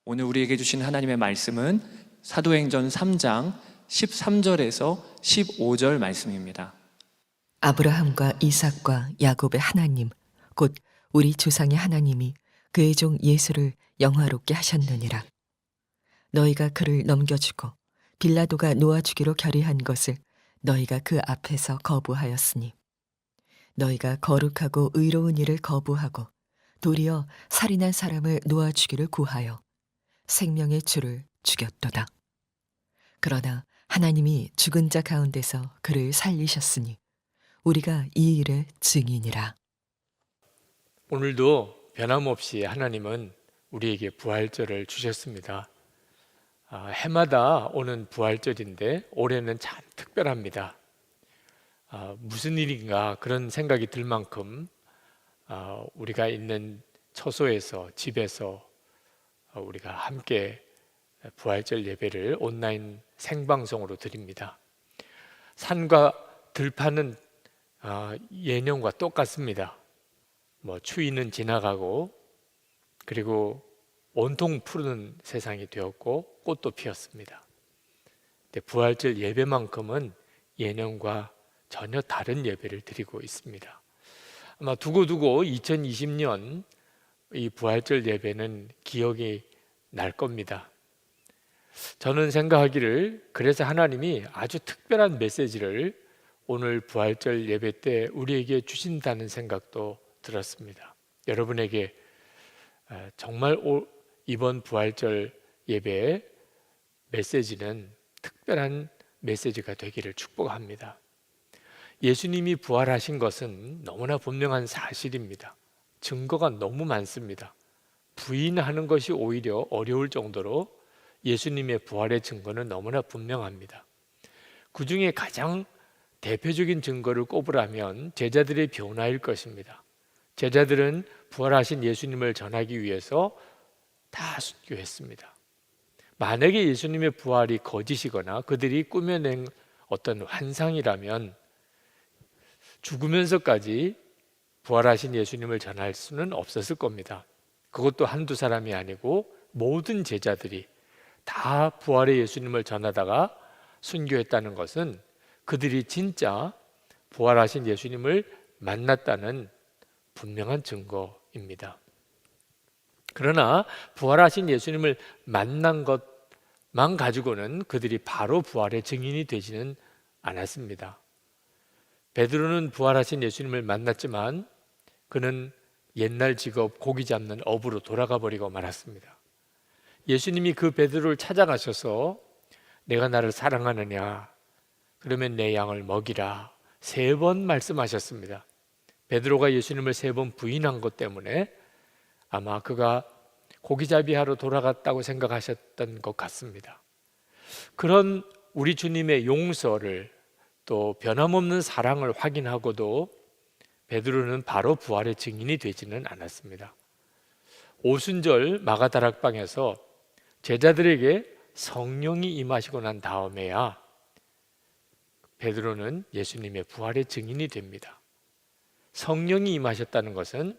오늘 우리에게 주신 하나님의 말씀은 사도행전 3장 13절에서 15절 말씀입니다. 아브라함과 이삭과 야곱의 하나님 곧 우리 조상의 하나님이 그의 종 예수를 영화롭게 하셨느니라. 너희가 그를 넘겨주고 빌라도가 놓아주기로 결의한 것을 너희가 그 앞에서 거부하였으니 너희가 거룩하고 의로운 일을 거부하고 도리어 살인한 사람을 놓아주기를 구하여 생명의 주를 죽였도다. 그러나 하나님이 죽은 자 가운데서 그를 살리셨으니 우리가 이 일의 증인이라. 오늘도 변함없이 하나님은 우리에게 부활절을 주셨습니다. 해마다 오는 부활절인데 올해는 참 특별합니다. 무슨 일인가 그런 생각이 들 만큼 우리가 있는 처소에서 집에서 우리가 함께 부활절 예배를 온라인 생방송으로 드립니다. 산과 들판은 예년과 똑같습니다. 추위는 지나가고 그리고 온통 푸른 세상이 되었고 꽃도 피었습니다. 근데 부활절 예배만큼은 예년과 전혀 다른 예배를 드리고 있습니다. 아마 두고두고 2020년 이 부활절 예배는 기억이 날 겁니다. 저는 생각하기를 그래서 하나님이 아주 특별한 메시지를 오늘 부활절 예배 때 우리에게 주신다는 생각도 들었습니다. 여러분에게 정말 이번 부활절 예배의 메시지는 특별한 메시지가 되기를 축복합니다. 예수님이 부활하신 것은 너무나 분명한 사실입니다. 증거가 너무 많습니다. 부인하는 것이 오히려 어려울 정도로 예수님의 부활의 증거는 너무나 분명합니다. 그 중에 가장 대표적인 증거를 꼽으라면 제자들의 변화일 것입니다. 제자들은 부활하신 예수님을 전하기 위해서 다 순교했습니다. 만약에 예수님의 부활이 거짓이거나 그들이 꾸며낸 어떤 환상이라면 죽으면서까지 부활하신 예수님을 전할 수는 없었을 겁니다. 그것도 한두 사람이 아니고 모든 제자들이 다 부활의 예수님을 전하다가 순교했다는 것은 그들이 진짜 부활하신 예수님을 만났다는 분명한 증거입니다. 그러나 부활하신 예수님을 만난 것만 가지고는 그들이 바로 부활의 증인이 되지는 않았습니다. 베드로는 부활하신 예수님을 만났지만 그는 옛날 직업 고기 잡는 업으로 돌아가 버리고 말았습니다. 예수님이 그 베드로를 찾아가셔서 내가 나를 사랑하느냐? 그러면 내 양을 먹이라 3번 말씀하셨습니다. 베드로가 예수님을 3번 부인한 것 때문에 아마 그가 고기잡이 하러 돌아갔다고 생각하셨던 것 같습니다. 그런 우리 주님의 용서를 또 변함없는 사랑을 확인하고도 베드로는 바로 부활의 증인이 되지는 않았습니다. 오순절 마가다락방에서 제자들에게 성령이 임하시고 난 다음에야 베드로는 예수님의 부활의 증인이 됩니다. 성령이 임하셨다는 것은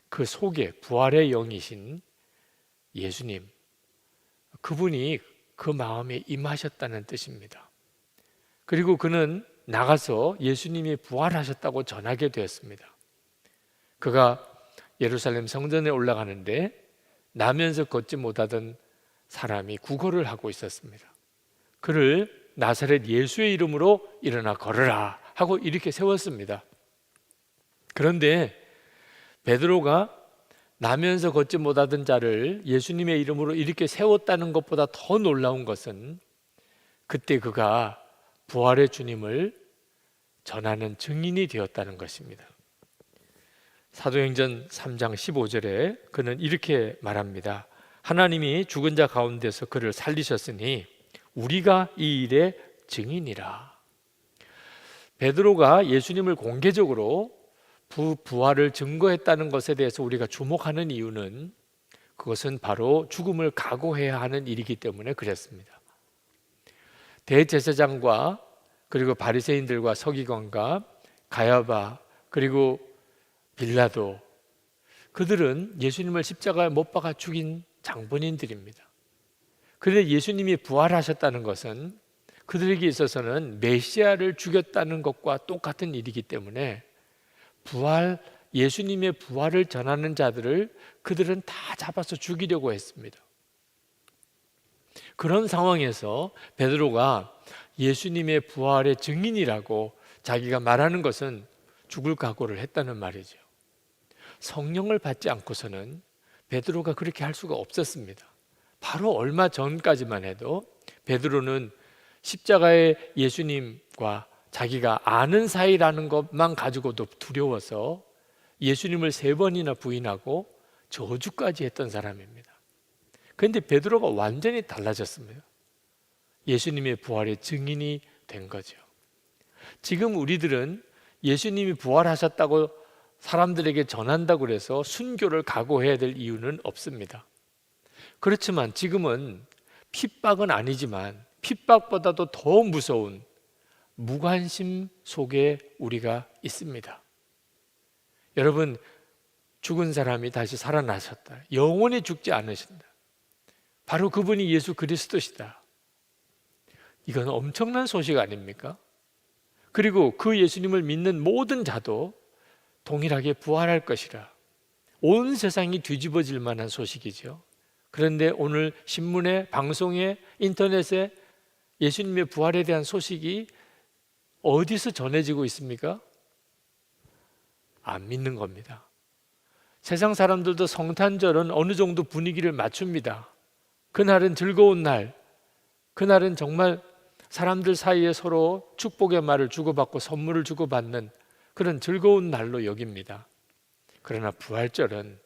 그 속에 부활의 영이신 예수님, 그분이 그 마음에 임하셨다는 뜻입니다. 그리고 그는 나가서 예수님이 부활하셨다고 전하게 되었습니다. 그가 예루살렘 성전에 올라가는데 나면서 걷지 못하던 사람이 구걸을 하고 있었습니다. 그를 나사렛 예수의 이름으로 일어나 걸으라 하고 이렇게 세웠습니다. 그런데 베드로가 나면서 걷지 못하던 자를 예수님의 이름으로 이렇게 세웠다는 것보다 더 놀라운 것은 그때 그가 부활의 주님을 전하는 증인이 되었다는 것입니다. 사도행전 3장 15절에 그는 이렇게 말합니다. 하나님이 죽은 자 가운데서 그를 살리셨으니 우리가 이 일의 증인이라. 베드로가 예수님을 공개적으로 부활을 증거했다는 것에 대해서 우리가 주목하는 이유는 그것은 바로 죽음을 각오해야 하는 일이기 때문에 그랬습니다. 대제사장과 그리고 바리새인들과 서기관과 가야바 그리고 빌라도, 그들은 예수님을 십자가에 못 박아 죽인 장본인들입니다. 그런데 예수님이 부활하셨다는 것은 그들에게 있어서는 메시아를 죽였다는 것과 똑같은 일이기 때문에 예수님의 부활을 전하는 자들을 그들은 다 잡아서 죽이려고 했습니다. 그런 상황에서 베드로가 예수님의 부활의 증인이라고 자기가 말하는 것은 죽을 각오를 했다는 말이죠. 성령을 받지 않고서는 베드로가 그렇게 할 수가 없었습니다. 바로 얼마 전까지만 해도 베드로는 십자가의 예수님과 자기가 아는 사이라는 것만 가지고도 두려워서 예수님을 3번이나 부인하고 저주까지 했던 사람입니다. 그런데 베드로가 완전히 달라졌습니다. 예수님의 부활의 증인이 된 거죠. 지금 우리들은 예수님이 부활하셨다고 사람들에게 전한다고 해서 순교를 각오해야 될 이유는 없습니다. 그렇지만 지금은 핍박은 아니지만 핍박보다도 더 무서운 무관심 속에 우리가 있습니다. 여러분, 죽은 사람이 다시 살아나셨다. 영원히 죽지 않으신다. 바로 그분이 예수 그리스도시다. 이건 엄청난 소식 아닙니까? 그리고 그 예수님을 믿는 모든 자도 동일하게 부활할 것이라. 온 세상이 뒤집어질 만한 소식이죠. 그런데 오늘 신문에, 방송에, 인터넷에 예수님의 부활에 대한 소식이 어디서 전해지고 있습니까? 안 믿는 겁니다. 세상 사람들도 성탄절은 어느 정도 분위기를 맞춥니다. 그날은 즐거운 날, 그날은 정말 사람들 사이에 서로 축복의 말을 주고받고 선물을 주고받는 그런 즐거운 날로 여깁니다. 그러나 부활절은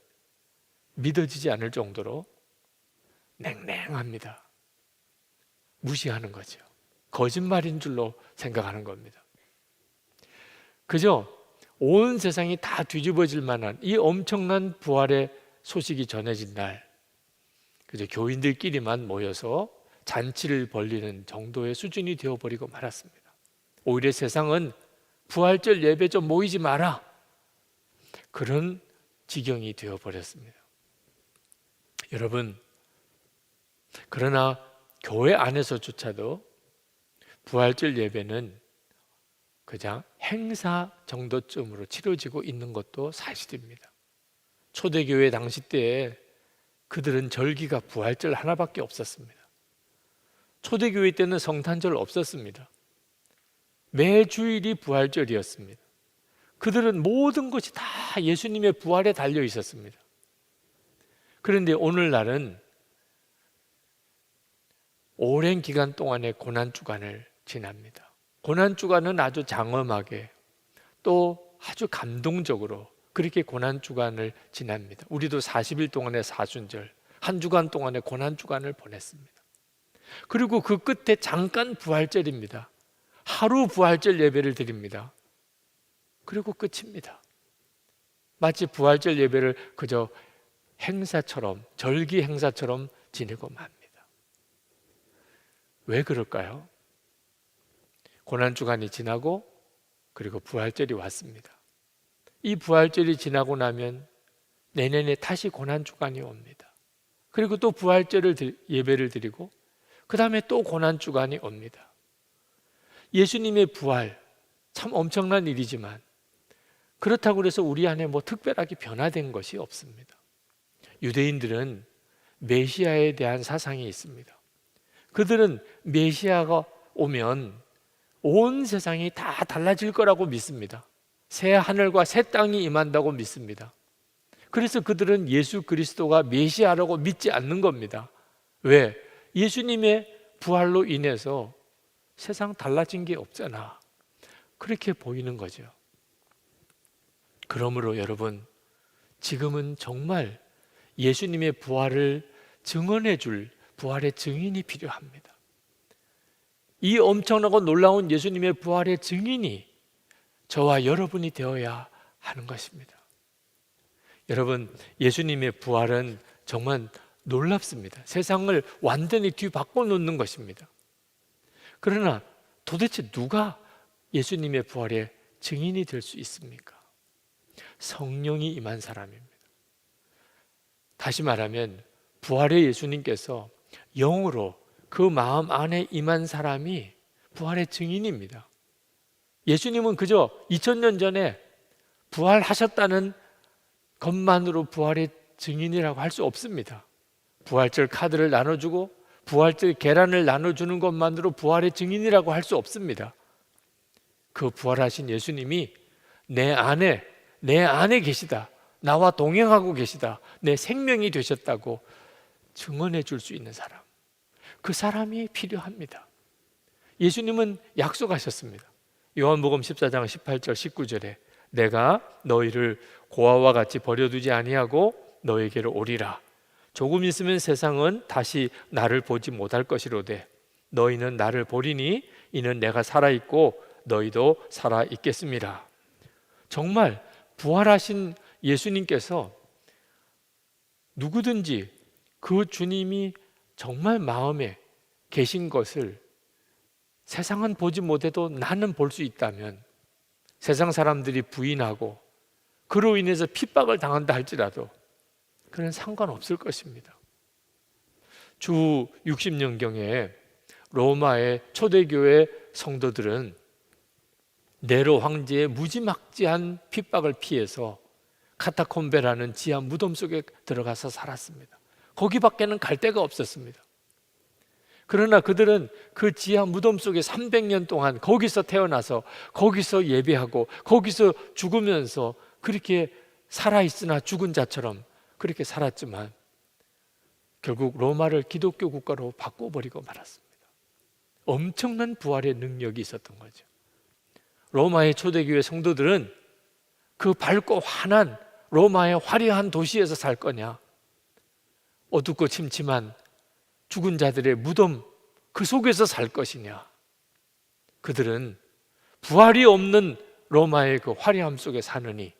믿어지지 않을 정도로 냉랭합니다. 무시하는 거죠. 거짓말인 줄로 생각하는 겁니다. 그저 온 세상이 다 뒤집어질 만한 이 엄청난 부활의 소식이 전해진 날, 그저 교인들끼리만 모여서 잔치를 벌리는 정도의 수준이 되어버리고 말았습니다. 오히려 세상은 부활절 예배 좀 모이지 마라, 그런 지경이 되어버렸습니다. 여러분, 그러나 교회 안에서조차도 부활절 예배는 그냥 행사 정도쯤으로 치러지고 있는 것도 사실입니다. 초대교회 당시 때에 그들은 절기가 부활절 하나밖에 없었습니다. 초대교회 때는 성탄절 없었습니다. 매 주일이 부활절이었습니다. 그들은 모든 것이 다 예수님의 부활에 달려 있었습니다. 그런데 오늘날은 오랜 기간 동안의 고난주간을 지납니다. 고난주간은 아주 장엄하게 또 아주 감동적으로 그렇게 고난주간을 지납니다. 우리도 40일 동안의 사순절, 한 주간 동안의 고난주간을 보냈습니다. 그리고 그 끝에 잠깐 부활절입니다. 하루 부활절 예배를 드립니다. 그리고 끝입니다. 마치 부활절 예배를 그저 행사처럼, 절기 행사처럼 지내고 맙니다. 왜 그럴까요? 고난주간이 지나고 그리고 부활절이 왔습니다. 이 부활절이 지나고 나면 내년에 다시 고난주간이 옵니다. 그리고 또 부활절을 예배를 드리고 그 다음에 또 고난주간이 옵니다. 예수님의 부활, 참 엄청난 일이지만 그렇다고 해서 우리 안에 뭐 특별하게 변화된 것이 없습니다. 유대인들은 메시아에 대한 사상이 있습니다. 그들은 메시아가 오면 온 세상이 다 달라질 거라고 믿습니다. 새 하늘과 새 땅이 임한다고 믿습니다. 그래서 그들은 예수 그리스도가 메시아라고 믿지 않는 겁니다. 왜? 예수님의 부활로 인해서 세상 달라진 게 없잖아, 그렇게 보이는 거죠. 그러므로 여러분, 지금은 정말 예수님의 부활을 증언해 줄 부활의 증인이 필요합니다. 이 엄청나고 놀라운 예수님의 부활의 증인이 저와 여러분이 되어야 하는 것입니다. 여러분, 예수님의 부활은 정말 놀랍습니다. 세상을 완전히 뒤바꿔 놓는 것입니다. 그러나 도대체 누가 예수님의 부활의 증인이 될 수 있습니까? 성령이 임한 사람입니다. 다시 말하면 부활의 예수님께서 영으로 그 마음 안에 임한 사람이 부활의 증인입니다. 예수님은 그저 2000년 전에 부활하셨다는 것만으로 부활의 증인이라고 할 수 없습니다. 부활절 카드를 나눠주고 부활절 계란을 나눠주는 것만으로 부활의 증인이라고 할 수 없습니다. 그 부활하신 예수님이 내 안에 계시다, 나와 동행하고 계시다, 내 생명이 되셨다고 증언해 줄 수 있는 사람, 그 사람이 필요합니다. 예수님은 약속하셨습니다. 요한복음 14장 18절 19절에 내가 너희를 고아와 같이 버려두지 아니하고 너에게로 오리라. 조금 있으면 세상은 다시 나를 보지 못할 것이로되 너희는 나를 보리니 이는 내가 살아있고 너희도 살아있겠습니다. 정말 부활하신 예수님께서 누구든지 그 주님이 정말 마음에 계신 것을 세상은 보지 못해도 나는 볼 수 있다면 세상 사람들이 부인하고 그로 인해서 핍박을 당한다 할지라도 그는 상관없을 것입니다. 주 60년경에 로마의 초대교회 성도들은 네로 황제의 무지막지한 핍박을 피해서 카타콤베라는 지하 무덤 속에 들어가서 살았습니다. 거기밖에는 갈 데가 없었습니다. 그러나 그들은 그 지하 무덤 속에 300년 동안 거기서 태어나서 거기서 예배하고 거기서 죽으면서 그렇게 살아있으나 죽은 자처럼 그렇게 살았지만 결국 로마를 기독교 국가로 바꿔버리고 말았습니다. 엄청난 부활의 능력이 있었던 거죠. 로마의 초대교회 성도들은 그 밝고 환한 로마의 화려한 도시에서 살 거냐, 어둡고 침침한 죽은 자들의 무덤 그 속에서 살 것이냐. 그들은 부활이 없는 로마의 그 화려함 속에 사느니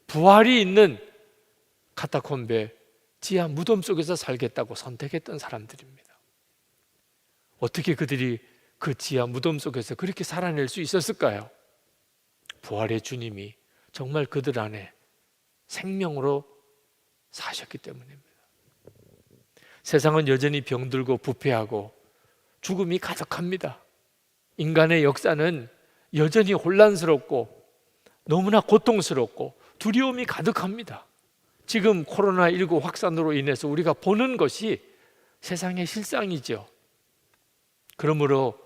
부활이 있는 카타콤베 지하 무덤 속에서 살겠다고 선택했던 사람들입니다. 어떻게 그들이 그 지하 무덤 속에서 그렇게 살아낼 수 있었을까요? 부활의 주님이 정말 그들 안에 생명으로 사셨기 때문입니다. 세상은 여전히 병들고 부패하고 죽음이 가득합니다. 인간의 역사는 여전히 혼란스럽고 너무나 고통스럽고 두려움이 가득합니다. 지금 코로나19 확산으로 인해서 우리가 보는 것이 세상의 실상이죠. 그러므로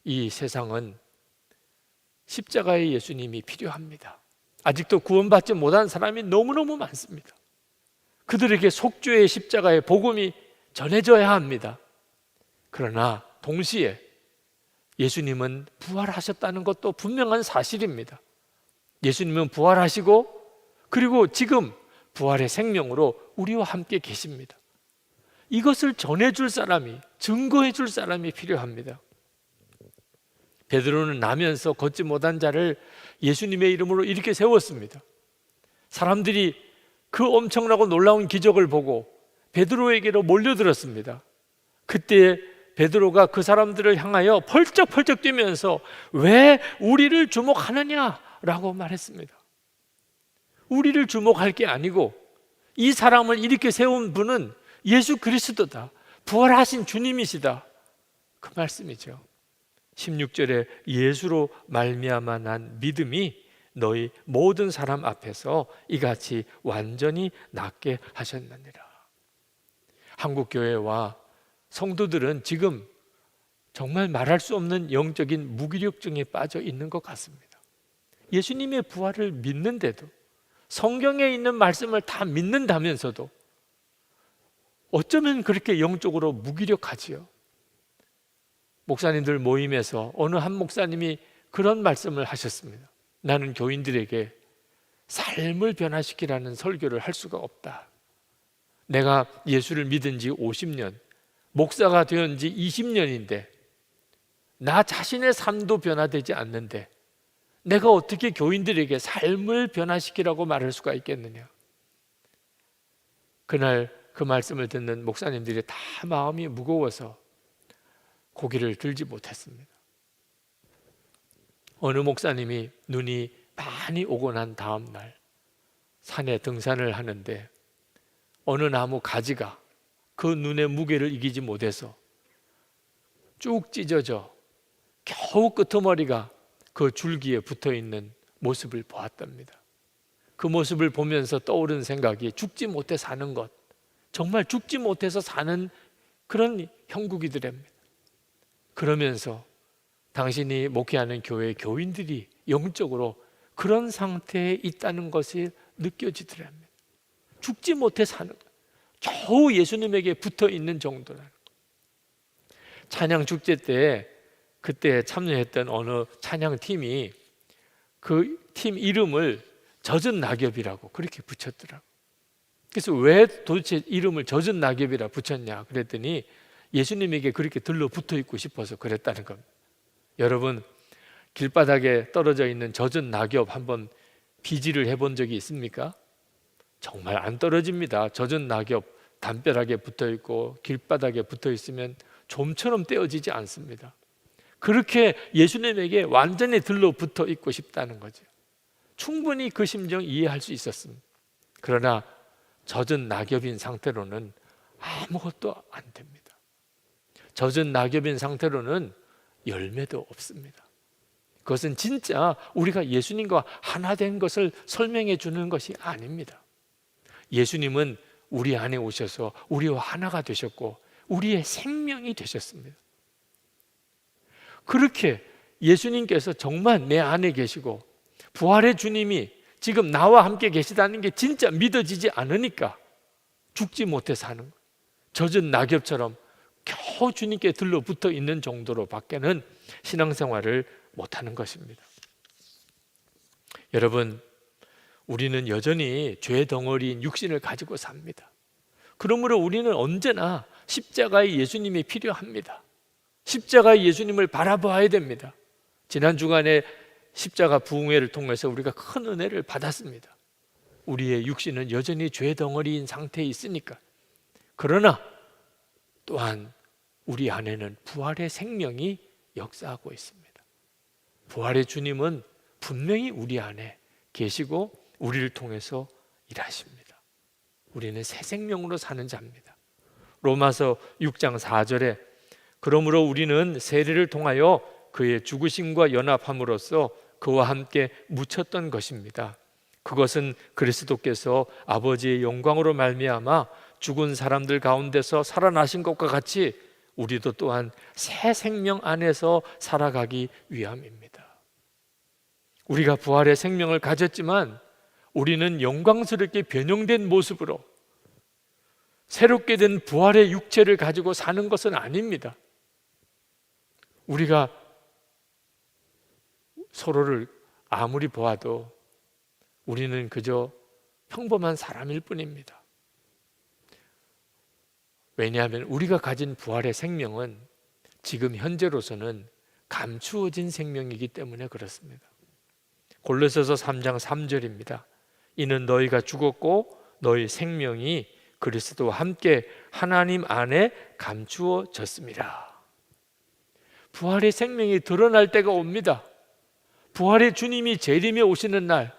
이 세상은 십자가의 예수님이 필요합니다. 아직도 구원받지 못한 사람이 너무너무 많습니다. 그들에게 속죄의 십자가의 복음이 전해져야 합니다. 그러나 동시에 예수님은 부활하셨다는 것도 분명한 사실입니다. 예수님은 부활하시고 그리고 지금 부활의 생명으로 우리와 함께 계십니다. 이것을 전해줄 사람이, 증거해줄 사람이 필요합니다. 베드로는 나면서 걷지 못한 자를 예수님의 이름으로 이렇게 세웠습니다. 사람들이 그 엄청나고 놀라운 기적을 보고 베드로에게로 몰려들었습니다. 그때 베드로가 그 사람들을 향하여 펄쩍펄쩍 뛰면서 왜 우리를 주목하느냐라고 말했습니다. 우리를 주목할 게 아니고 이 사람을 이렇게 세운 분은 예수 그리스도다, 부활하신 주님이시다, 그 말씀이죠. 16절에 예수로 말미암아 난 믿음이 너희 모든 사람 앞에서 이같이 완전히 낫게 하셨느니라. 한국교회와 성도들은 지금 정말 말할 수 없는 영적인 무기력증에 빠져 있는 것 같습니다. 예수님의 부활을 믿는데도, 성경에 있는 말씀을 다 믿는다면서도 어쩌면 그렇게 영적으로 무기력하지요. 목사님들 모임에서 어느 한 목사님이 그런 말씀을 하셨습니다. 나는 교인들에게 삶을 변화시키라는 설교를 할 수가 없다. 내가 예수를 믿은 지 50년, 목사가 된 지 20년인데 나 자신의 삶도 변화되지 않는데 내가 어떻게 교인들에게 삶을 변화시키라고 말할 수가 있겠느냐. 그날 그 말씀을 듣는 목사님들이 다 마음이 무거워서 고개를 들지 못했습니다. 어느 목사님이 눈이 많이 오고 난 다음 날 산에 등산을 하는데 어느 나무 가지가 그 눈의 무게를 이기지 못해서 쭉 찢어져 겨우 끄트머리가 그 줄기에 붙어있는 모습을 보았답니다. 그 모습을 보면서 떠오른 생각이 죽지 못해 사는 것, 정말 죽지 못해서 사는 그런 형국이더랍니다. 그러면서 당신이 목회하는 교회 교인들이 영적으로 그런 상태에 있다는 것이 느껴지더랍니다. 죽지 못해 사는 것, 겨우 예수님에게 붙어 있는 정도라는 것. 찬양 축제 때 그때 참여했던 어느 찬양팀이 그 팀 이름을 젖은 낙엽이라고 그렇게 붙였더라고요. 그래서 왜 도대체 이름을 젖은 낙엽이라 붙였냐 그랬더니 예수님에게 그렇게 들러붙어 있고 싶어서 그랬다는 겁니다. 여러분, 길바닥에 떨어져 있는 젖은 낙엽 한번 비지를 해본 적이 있습니까? 정말 안 떨어집니다. 젖은 낙엽 담벼락에 붙어 있고 길바닥에 붙어 있으면 좀처럼 떼어지지 않습니다. 그렇게 예수님에게 완전히 들러붙어 있고 싶다는 거죠. 충분히 그 심정 이해할 수 있었습니다. 그러나 젖은 낙엽인 상태로는 아무것도 안 됩니다. 젖은 낙엽인 상태로는 열매도 없습니다. 그것은 진짜 우리가 예수님과 하나 된 것을 설명해 주는 것이 아닙니다. 예수님은 우리 안에 오셔서 우리와 하나가 되셨고 우리의 생명이 되셨습니다. 그렇게 예수님께서 정말 내 안에 계시고 부활의 주님이 지금 나와 함께 계시다는 게 진짜 믿어지지 않으니까 죽지 못해 사는 거예요. 젖은 낙엽처럼 겨우 주님께 들러붙어 있는 정도로 밖에는 신앙생활을 못하는 것입니다. 여러분, 우리는 여전히 죄 덩어리인 육신을 가지고 삽니다. 그러므로 우리는 언제나 십자가의 예수님이 필요합니다. 십자가의 예수님을 바라봐야 됩니다. 지난 주간에 십자가 부흥회를 통해서 우리가 큰 은혜를 받았습니다. 우리의 육신은 여전히 죄 덩어리인 상태에 있으니까. 그러나 또한 우리 안에는 부활의 생명이 역사하고 있습니다. 부활의 주님은 분명히 우리 안에 계시고 우리를 통해서 일하십니다. 우리는 새 생명으로 사는 자입니다. 로마서 6장 4절에 그러므로 우리는 세례를 통하여 그의 죽으심과 연합함으로써 그와 함께 묻혔던 것입니다. 그것은 그리스도께서 아버지의 영광으로 말미암아 죽은 사람들 가운데서 살아나신 것과 같이 우리도 또한 새 생명 안에서 살아가기 위함입니다. 우리가 부활의 생명을 가졌지만 우리는 영광스럽게 변형된 모습으로 새롭게 된 부활의 육체를 가지고 사는 것은 아닙니다. 우리가 서로를 아무리 보아도 우리는 그저 평범한 사람일 뿐입니다. 왜냐하면 우리가 가진 부활의 생명은 지금 현재로서는 감추어진 생명이기 때문에 그렇습니다. 골로새서 3장 3절입니다. 이는 너희가 죽었고 너희 생명이 그리스도와 함께 하나님 안에 감추어졌습니다. 부활의 생명이 드러날 때가 옵니다. 부활의 주님이 재림에 오시는 날,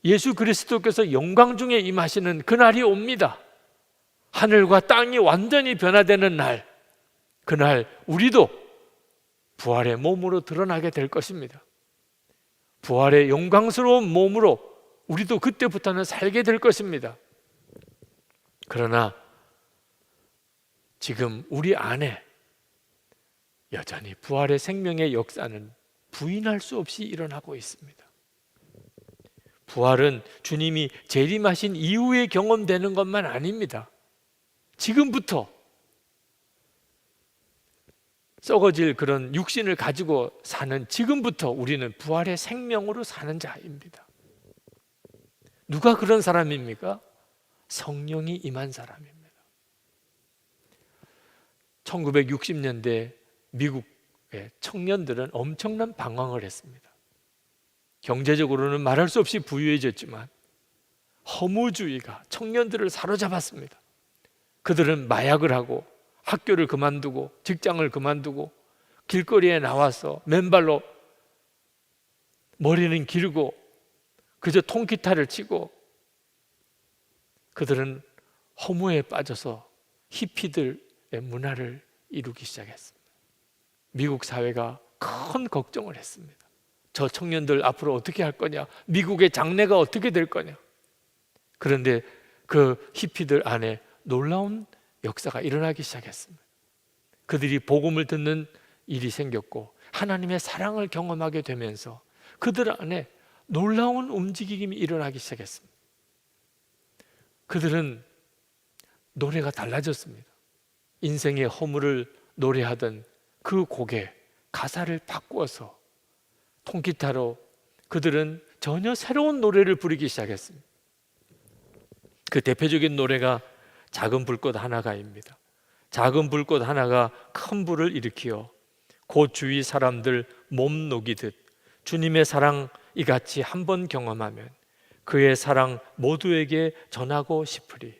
예수 그리스도께서 영광 중에 임하시는 그날이 옵니다. 하늘과 땅이 완전히 변화되는 날, 그날 우리도 부활의 몸으로 드러나게 될 것입니다. 부활의 영광스러운 몸으로 우리도 그때부터는 살게 될 것입니다. 그러나 지금 우리 안에 여전히 부활의 생명의 역사는 부인할 수 없이 일어나고 있습니다. 부활은 주님이 재림하신 이후에 경험되는 것만 아닙니다. 지금부터 썩어질 그런 육신을 가지고 사는 지금부터 우리는 부활의 생명으로 사는 자입니다. 누가 그런 사람입니까? 성령이 임한 사람입니다. 1960년대 미국의 청년들은 엄청난 방황을 했습니다. 경제적으로는 말할 수 없이 부유해졌지만 허무주의가 청년들을 사로잡았습니다. 그들은 마약을 하고 학교를 그만두고 직장을 그만두고 길거리에 나와서 맨발로 머리는 길고 그저 통기타를 치고 그들은 허무에 빠져서 히피들의 문화를 이루기 시작했습니다. 미국 사회가 큰 걱정을 했습니다. 저 청년들 앞으로 어떻게 할 거냐? 미국의 장래가 어떻게 될 거냐? 그런데 그 히피들 안에 놀라운 역사가 일어나기 시작했습니다. 그들이 복음을 듣는 일이 생겼고 하나님의 사랑을 경험하게 되면서 그들 안에 놀라운 움직임이 일어나기 시작했습니다. 그들은 노래가 달라졌습니다. 인생의 허물을 노래하던 그 곡의 가사를 바꾸어서 통기타로 그들은 전혀 새로운 노래를 부르기 시작했습니다. 그 대표적인 노래가 작은 불꽃 하나가입니다. 작은 불꽃 하나가 큰 불을 일으키어 곧 주위 사람들 몸 녹이듯 주님의 사랑 이같이 한번 경험하면 그의 사랑 모두에게 전하고 싶으리.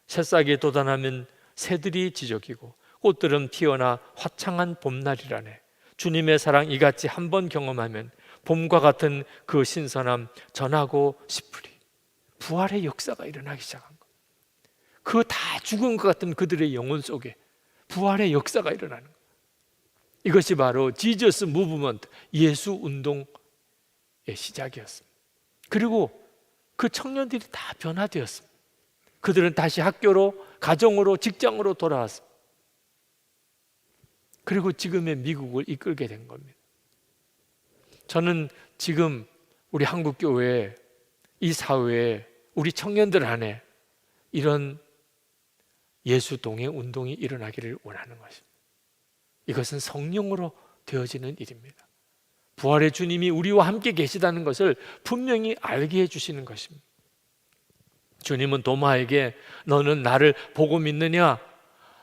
새싹이 돋아나면 새들이 지저귀고 꽃들은 피어나 화창한 봄날이라네. 주님의 사랑 이같이 한번 경험하면 봄과 같은 그 신선함 전하고 싶으리. 부활의 역사가 일어나기 시작한 것. 그 다 죽은 것 같은 그들의 영혼 속에 부활의 역사가 일어나는 것. 이것이 바로 지저스 무브먼트, 예수 운동의 시작이었습니다. 그리고 그 청년들이 다 변화되었습니다. 그들은 다시 학교로, 가정으로, 직장으로 돌아왔습니다. 그리고 지금의 미국을 이끌게 된 겁니다. 저는 지금 우리 한국교회에, 이 사회에, 우리 청년들 안에 이런 예수 동행 운동이 일어나기를 원하는 것입니다. 이것은 성령으로 되어지는 일입니다. 부활의 주님이 우리와 함께 계시다는 것을 분명히 알게 해주시는 것입니다. 주님은 도마에게 너는 나를 보고 믿느냐?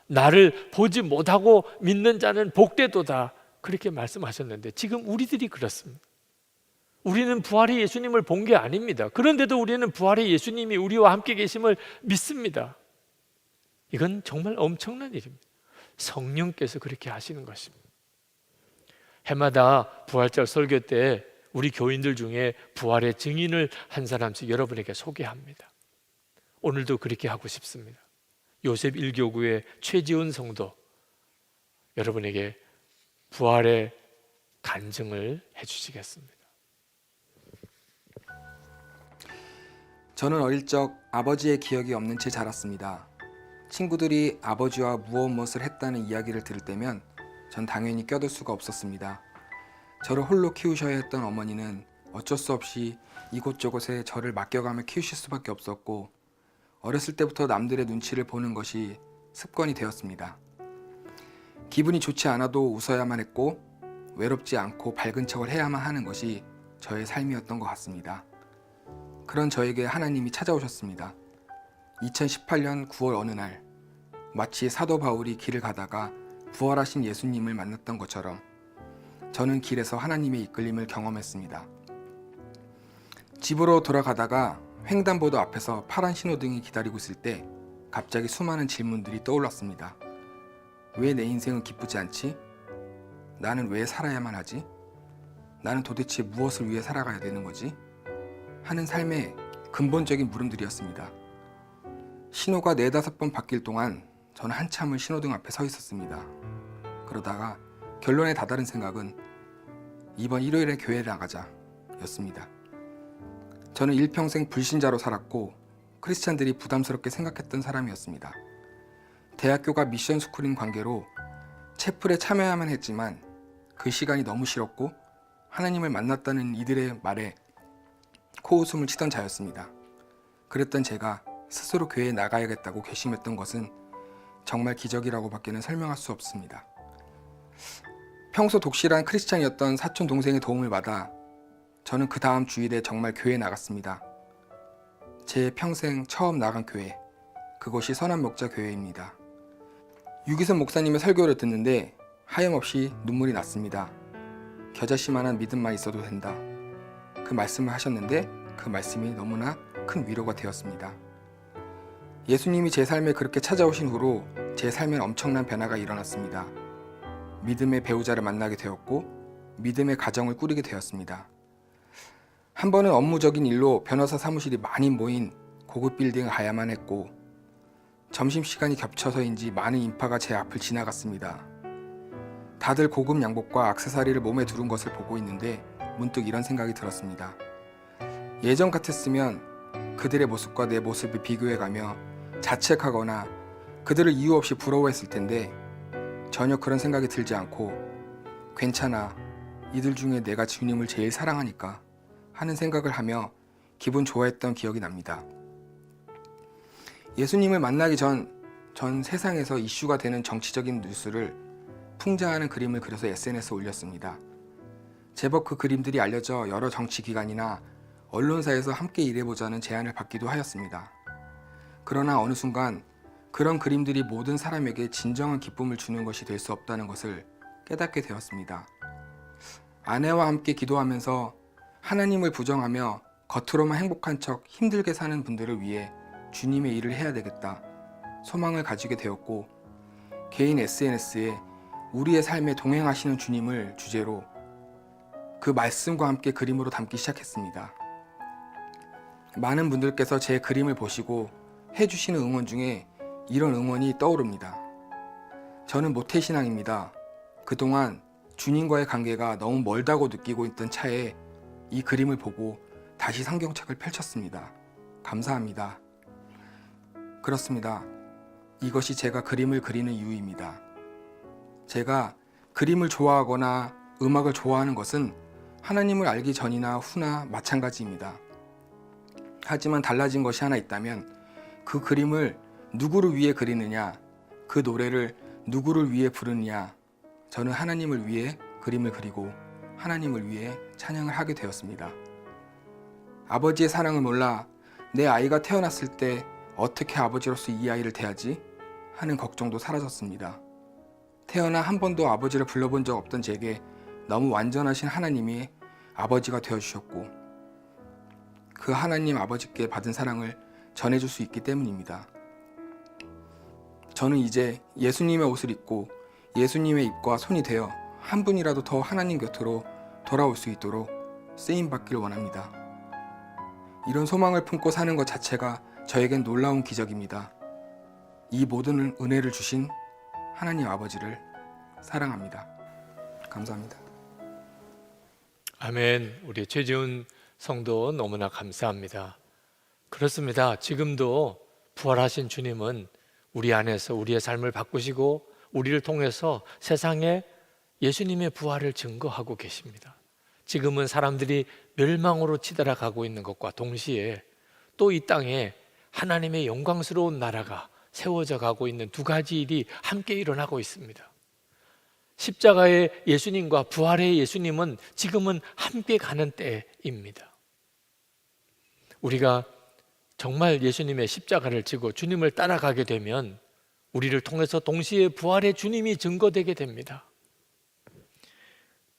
나를 보지 못하고 믿는 자는 복되도다. 그렇게 말씀하셨는데 지금 우리들이 그렇습니다. 우리는 부활의 예수님을 본 게 아닙니다. 그런데도 우리는 부활의 예수님이 우리와 함께 계심을 믿습니다. 이건 정말 엄청난 일입니다. 성령께서 그렇게 하시는 것입니다. 해마다 부활절 설교 때 우리 교인들 중에 부활의 증인을 한 사람씩 여러분에게 소개합니다. 오늘도 그렇게 하고 싶습니다. 요셉 1교구의 최지훈 성도, 여러분에게 부활의 간증을 해주시겠습니다. 저는 어릴 적 아버지의 기억이 없는 채 자랐습니다. 친구들이 아버지와 무엇을 했다는 이야기를 들을 때면 전 당연히 껴들 수가 없었습니다. 저를 홀로 키우셔야 했던 어머니는 어쩔 수 없이 이곳저곳에 저를 맡겨가며 키우실 수밖에 없었고, 어렸을 때부터 남들의 눈치를 보는 것이 습관이 되었습니다. 기분이 좋지 않아도 웃어야만 했고, 외롭지 않고 밝은 척을 해야만 하는 것이 저의 삶이었던 것 같습니다. 그런 저에게 하나님이 찾아오셨습니다. 2018년 9월 어느 날, 마치 사도 바울이 길을 가다가 부활하신 예수님을 만났던 것처럼 저는 길에서 하나님의 이끌림을 경험했습니다. 집으로 돌아가다가 횡단보도 앞에서 파란 신호등이 기다리고 있을 때 갑자기 수많은 질문들이 떠올랐습니다. 왜 내 인생은 기쁘지 않지? 나는 왜 살아야만 하지? 나는 도대체 무엇을 위해 살아가야 되는 거지? 하는 삶의 근본적인 물음들이었습니다. 신호가 4-5번 바뀔 동안 저는 한참을 신호등 앞에 서 있었습니다. 그러다가 결론에 다다른 생각은 이번 일요일에 교회를 나가자 였습니다. 저는 일평생 불신자로 살았고 크리스찬들이 부담스럽게 생각했던 사람이었습니다. 대학교가 미션 스쿨인 관계로 채플에 참여해야만 했지만 그 시간이 너무 싫었고 하나님을 만났다는 이들의 말에 코웃음을 치던 자였습니다. 그랬던 제가 스스로 교회에 나가야겠다고 결심했던 것은 정말 기적이라고 밖에는 설명할 수 없습니다. 평소 독실한 크리스찬이었던 사촌 동생의 도움을 받아 저는 그 다음 주일에 정말 교회에 나갔습니다. 제 평생 처음 나간 교회, 그것이 선한목자교회입니다. 유기선 목사님의 설교를 듣는데 하염없이 눈물이 났습니다. 겨자씨만한 믿음만 있어도 된다. 그 말씀을 하셨는데 그 말씀이 너무나 큰 위로가 되었습니다. 예수님이 제 삶에 그렇게 찾아오신 후로 제 삶엔 엄청난 변화가 일어났습니다. 믿음의 배우자를 만나게 되었고 믿음의 가정을 꾸리게 되었습니다. 한 번은 업무적인 일로 변호사 사무실이 많이 모인 고급 빌딩을 가야만 했고, 점심시간이 겹쳐서인지 많은 인파가 제 앞을 지나갔습니다. 다들 고급 양복과 액세서리를 몸에 두른 것을 보고 있는데 문득 이런 생각이 들었습니다. 예전 같았으면 그들의 모습과 내 모습을 비교해가며 자책하거나 그들을 이유 없이 부러워했을 텐데 전혀 그런 생각이 들지 않고 괜찮아, 이들 중에 내가 주님을 제일 사랑하니까 하는 생각을 하며 기분 좋아했던 기억이 납니다. 예수님을 만나기 전 세상에서 이슈가 되는 정치적인 뉴스를 풍자하는 그림을 그려서 SNS에 올렸습니다. 제법 그 그림들이 알려져 여러 정치기관이나 언론사에서 함께 일해보자는 제안을 받기도 하였습니다. 그러나 어느 순간 그런 그림들이 모든 사람에게 진정한 기쁨을 주는 것이 될 수 없다는 것을 깨닫게 되었습니다. 아내와 함께 기도하면서 하나님을 부정하며 겉으로만 행복한 척 힘들게 사는 분들을 위해 주님의 일을 해야 되겠다 소망을 가지게 되었고, 개인 SNS에 우리의 삶에 동행하시는 주님을 주제로 그 말씀과 함께 그림으로 담기 시작했습니다. 많은 분들께서 제 그림을 보시고 해주시는 응원 중에 이런 응원이 떠오릅니다. 저는 모태신앙입니다. 그동안 주님과의 관계가 너무 멀다고 느끼고 있던 차에 이 그림을 보고 다시 성경책을 펼쳤습니다. 감사합니다. 그렇습니다. 이것이 제가 그림을 그리는 이유입니다. 제가 그림을 좋아하거나 음악을 좋아하는 것은 하나님을 알기 전이나 후나 마찬가지입니다. 하지만 달라진 것이 하나 있다면 그 그림을 누구를 위해 그리느냐, 그 노래를 누구를 위해 부르느냐, 저는 하나님을 위해 그림을 그리고 하나님을 위해 찬양을 하게 되었습니다. 아버지의 사랑을 몰라 내 아이가 태어났을 때 어떻게 아버지로서 이 아이를 대하지? 하는 걱정도 사라졌습니다. 태어나 한 번도 아버지를 불러본 적 없던 제게 너무 완전하신 하나님이 아버지가 되어주셨고, 그 하나님 아버지께 받은 사랑을 전해줄 수 있기 때문입니다. 저는 이제 예수님의 옷을 입고 예수님의 입과 손이 되어 한 분이라도 더 하나님 곁으로 돌아올 수 있도록 쓰임받기를 원합니다. 이런 소망을 품고 사는 것 자체가 저에겐 놀라운 기적입니다. 이 모든 은혜를 주신 하나님 아버지를 사랑합니다. 감사합니다. 아멘. 우리 최지훈 성도 너무나 감사합니다. 그렇습니다. 지금도 부활하신 주님은 우리 안에서 우리의 삶을 바꾸시고 우리를 통해서 세상에 예수님의 부활을 증거하고 계십니다. 지금은 사람들이 멸망으로 치달아가고 있는 것과 동시에 또 이 땅에 하나님의 영광스러운 나라가 세워져 가고 있는 두 가지 일이 함께 일어나고 있습니다. 십자가의 예수님과 부활의 예수님은 지금은 함께 가는 때입니다. 우리가 정말 예수님의 십자가를 지고 주님을 따라가게 되면 우리를 통해서 동시에 부활의 주님이 증거되게 됩니다.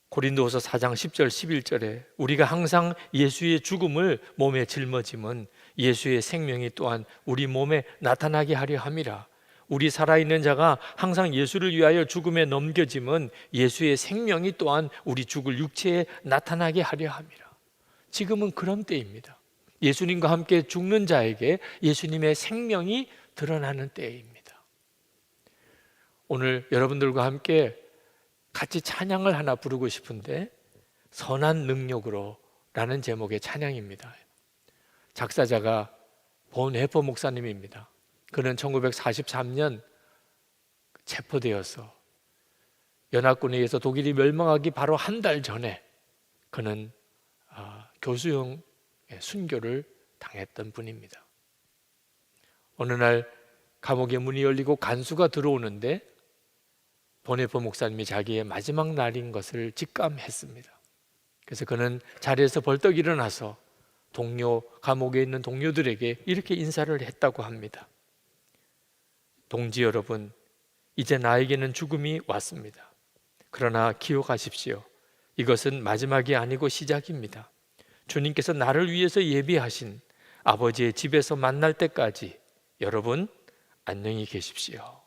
고린도후서 4장 10절 11절에 우리가 항상 예수의 죽음을 몸에 짊어짐은 예수의 생명이 또한 우리 몸에 나타나게 하려 함이라. 우리 살아있는 자가 항상 예수를 위하여 죽음에 넘겨짐은 예수의 생명이 또한 우리 죽을 육체에 나타나게 하려 함이라. 지금은 그런 때입니다. 예수님과 함께 죽는 자에게 예수님의 생명이 드러나는 때입니다. 오늘 여러분들과 함께 같이 찬양을 하나 부르고 싶은데, 선한 능력으로 라는 제목의 찬양입니다. 작사자가 본 해퍼 목사님입니다. 그는 1943년 체포되어서 연합군에 의해서 독일이 멸망하기 바로 한 달 전에 그는 교수형 순교를 당했던 분입니다. 어느 날 감옥의 문이 열리고 간수가 들어오는데 보네퍼 목사님이 자기의 마지막 날인 것을 직감했습니다. 그래서 그는 자리에서 벌떡 일어나서 감옥에 있는 동료들에게 이렇게 인사를 했다고 합니다. 동지 여러분, 이제 나에게는 죽음이 왔습니다. 그러나 기억하십시오. 이것은 마지막이 아니고 시작입니다. 주님께서 나를 위해서 예비하신 아버지의 집에서 만날 때까지 여러분 안녕히 계십시오.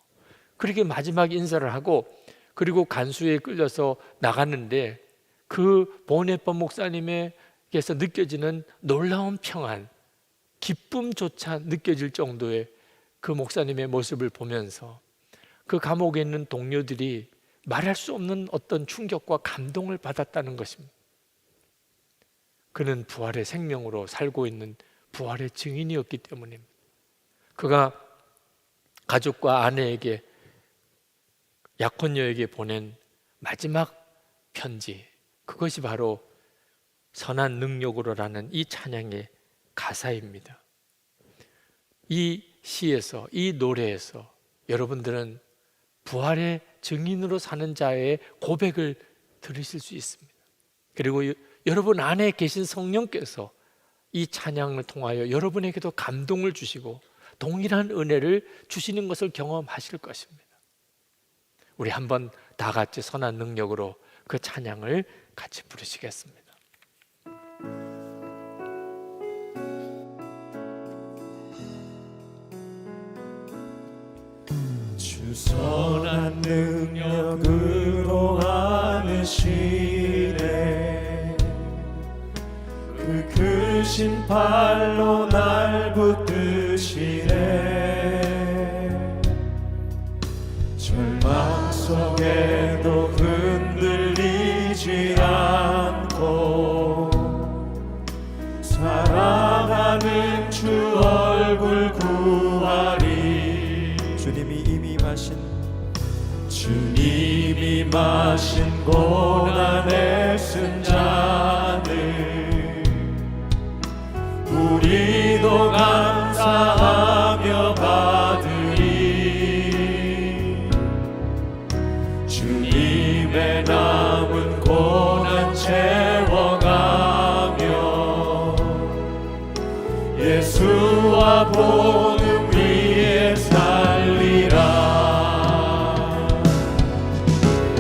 그렇게 마지막 인사를 하고, 그리고 간수에 끌려서 나갔는데 그 보네퍼 목사님에게서 느껴지는 놀라운 평안, 기쁨조차 느껴질 정도의 그 목사님의 모습을 보면서 그 감옥에 있는 동료들이 말할 수 없는 어떤 충격과 감동을 받았다는 것입니다. 그는 부활의 생명으로 살고 있는 부활의 증인이었기 때문입니다. 그가 가족과 아내에게, 약혼녀에게 보낸 마지막 편지, 그것이 바로 선한 능력으로라는 이 찬양의 가사입니다. 이 시에서, 이 노래에서 여러분들은 부활의 증인으로 사는 자의 고백을 들으실 수 있습니다. 그리고 여러분 안에 계신 성령께서 이 찬양을 통하여 여러분에게도 감동을 주시고 동일한 은혜를 주시는 것을 경험하실 것입니다. 우리 한번 다 같이 선한 능력으로 그 찬양을 같이 부르시겠습니다. 주 선한 능력으로 안으시네. 그 크신 팔로 날 붙드시네. 절망 속에도 흔들리지 않고 사랑하는 주 얼굴 구하리. 주님이 마신 고난의 승잔을 우리도 감사하며 받으리. 주님의 남은 고난 채워가며 예수와 복음 위에 살리라.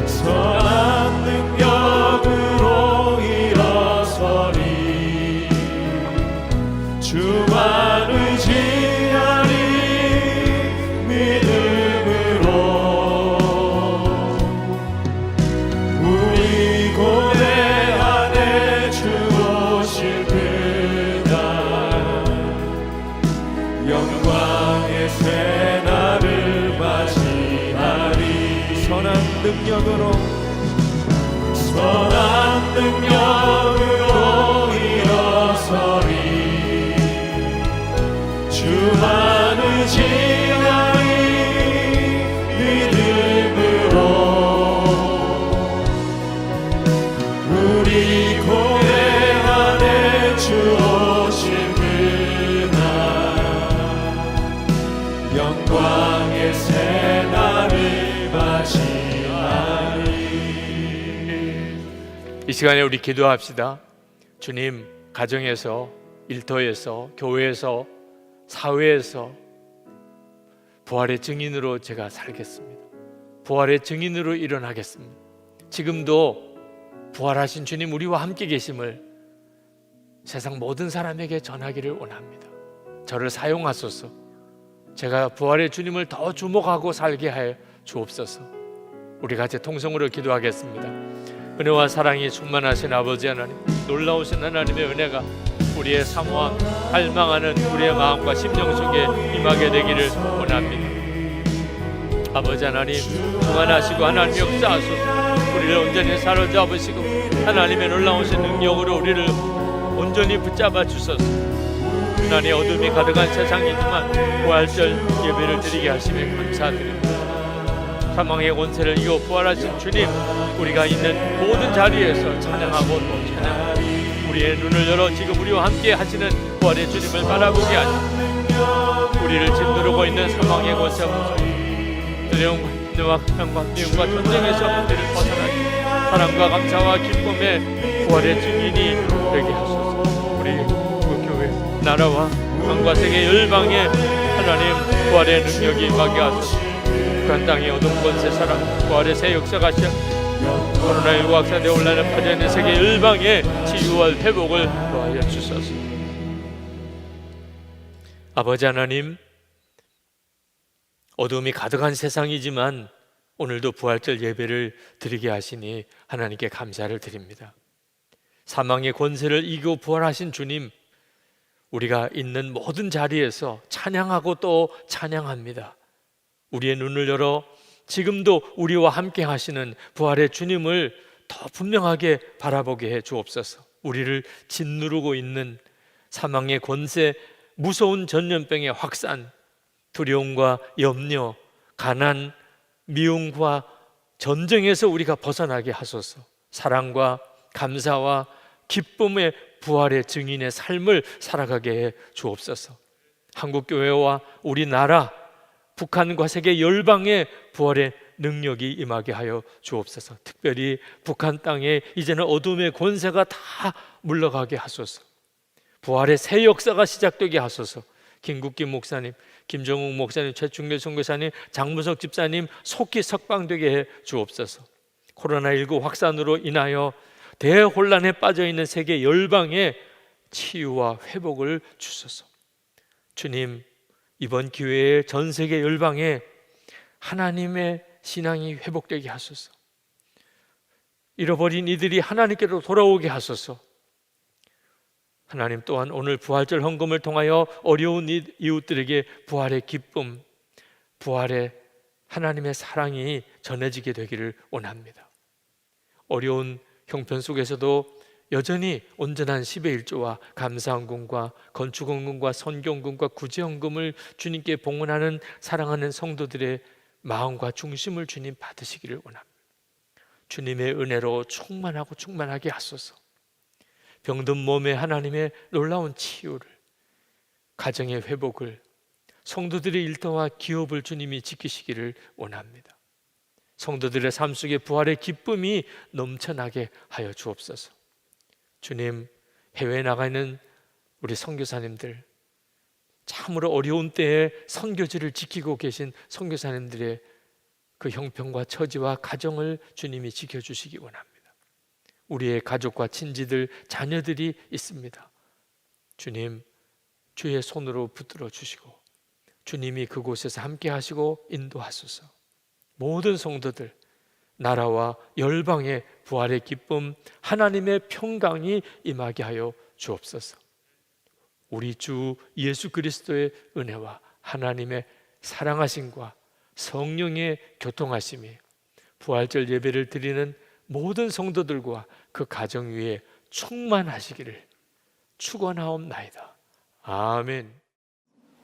선한 능력으로 일어서리. 주만 의지하리. 믿음으로 우리 고뇌 안에 주 오실 그날 영광의 새날을 맞이하리. 선한 능력으로 일어서리. 주만 의지하리. 믿음으로 우리 고뇌 안에 주 오실 그날 영광의 새날을 맞이하리. 이 시간에 우리 기도합시다. 주님, 가정에서, 일터에서, 교회에서, 사회에서 부활의 증인으로 제가 살겠습니다. 부활의 증인으로 일어나겠습니다. 지금도 부활하신 주님 우리와 함께 계심을 세상 모든 사람에게 전하기를 원합니다. 저를 사용하소서. 제가 부활의 주님을 더 주목하고 살게 하여 주옵소서. 우리 같이 통성으로 기도하겠습니다. 은혜와 사랑이 충만하신 아버지 하나님, 놀라우신 하나님의 은혜가 우리의 사모함, 갈망하는 우리의 마음과 심령 속에 임하게 되기를 원합니다. 아버지 하나님, 충만하시고 하나님 역사하소서. 우리를 온전히 사로잡으시고 하나님의 놀라우신 능력으로 우리를 온전히 붙잡아 주소서. 하나님, 어둠이 가득한 세상이지만 부활절 예배를 드리게 하시며 감사드립니다. 사망의 권세를 이겨 부활하신 주님, 우리가 있는 모든 자리에서 찬양하고 또 찬양하고 우리의 눈을 열어 지금 우리와 함께 하시는 부활의 주님을 바라보게 하시고 우리를 짓누르고 있는 사망의 권세 무서워 두려움과 힘과 강과 미움과 전쟁에서 우리를 벗어나게 사랑과 감사와 기쁨의 부활의 증인이 되게 하소서. 우리 그 교회, 나라와 강과 세계 열방에 하나님 부활의 능력이 임하게 하소서. 북한 땅의 어둠 권세 사랑 부활의 새 역사가 시작 코로나19 확산되어 온라인에 퍼져있는 세계 열방의 치유와 회복을 도와여 주소서. 아버지 하나님, 어둠이 가득한 세상이지만 오늘도 부활절 예배를 드리게 하시니 하나님께 감사를 드립니다. 사망의 권세를 이기고 부활하신 주님, 우리가 있는 모든 자리에서 찬양하고 또 찬양합니다. 우리의 눈을 열어 지금도 우리와 함께 하시는 부활의 주님을 더 분명하게 바라보게 해 주옵소서. 우리를 짓누르고 있는 사망의 권세, 무서운 전염병의 확산, 두려움과 염려, 가난, 미움과 전쟁에서 우리가 벗어나게 하소서. 사랑과 감사와 기쁨의 부활의 증인의 삶을 살아가게 해 주옵소서. 한국교회와 우리나라, 북한과 세계 열방의 부활의 능력이 임하게 하여 주옵소서. 특별히 북한 땅에 이제는 어둠의 권세가 다 물러가게 하소서. 부활의 새 역사가 시작되게 하소서. 김국기 목사님, 김정욱 목사님, 최충길 선교사님, 장무석 집사님 속히 석방되게 해 주옵소서. 코로나19 확산으로 인하여 대혼란에 빠져있는 세계 열방의 치유와 회복을 주소서. 주님, 이번 기회에 전 세계 열방에 하나님의 신앙이 회복되게 하소서. 잃어버린 이들이 하나님께로 돌아오게 하소서. 하나님 또한 오늘 부활절 헌금을 통하여 어려운 이웃들에게 부활의 기쁨, 부활의 하나님의 사랑이 전해지게 되기를 원합니다. 어려운 형편 속에서도 여전히 온전한 10의 1조와 감사헌금과 건축헌금과 선교헌금과 구제헌금을 주님께 봉헌하는 사랑하는 성도들의 마음과 중심을 주님 받으시기를 원합니다. 주님의 은혜로 충만하게 하소서. 병든 몸에 하나님의 놀라운 치유를, 가정의 회복을, 성도들의 일터와 기업을 주님이 지키시기를 원합니다. 성도들의 삶 속에 부활의 기쁨이 넘쳐나게 하여 주옵소서. 주님, 해외에 나가 있는 우리 선교사님들, 참으로 어려운 때에 선교지를 지키고 계신 선교사님들의 그 형편과 처지와 가정을 주님이 지켜주시기 원합니다. 우리의 가족과 친지들, 자녀들이 있습니다. 주님, 주의 손으로 붙들어 주시고 주님이 그곳에서 함께 하시고 인도하소서. 모든 성도들, 나라와 열방의 부활의 기쁨, 하나님의 평강이 임하게 하여 주옵소서. 우리 주 예수 그리스도의 은혜와 하나님의 사랑하심과 성령의 교통하심이 부활절 예배를 드리는 모든 성도들과 그 가정 위에 충만하시기를 축원하옵나이다. 아멘.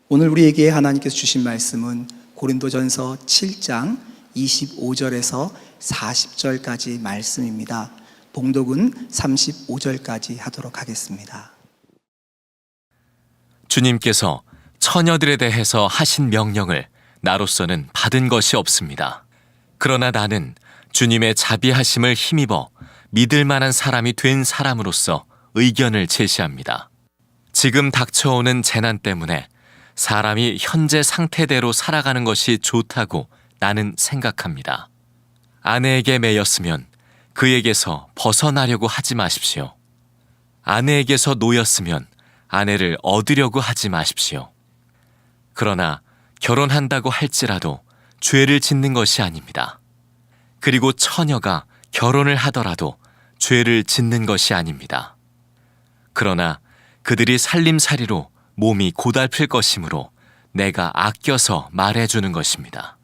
오늘 우리에게 하나님께서 주신 말씀은 고린도전서 7장 25절에서 40절까지 말씀입니다. 봉독은 35절까지 하도록 하겠습니다. 주님께서 처녀들에 대해서 하신 명령을 나로서는 받은 것이 없습니다. 그러나 나는 주님의 자비하심을 힘입어 믿을 만한 사람이 된 사람으로서 의견을 제시합니다. 지금 닥쳐오는 재난 때문에 사람이 현재 상태대로 살아가는 것이 좋다고 나는 생각합니다. 아내에게 매였으면 그에게서 벗어나려고 하지 마십시오. 아내에게서 놓였으면 아내를 얻으려고 하지 마십시오. 그러나 결혼한다고 할지라도 죄를 짓는 것이 아닙니다. 그리고 처녀가 결혼을 하더라도 죄를 짓는 것이 아닙니다. 그러나 그들이 살림살이로 몸이 고달플 것이므로 내가 아껴서 말해주는 것입니다.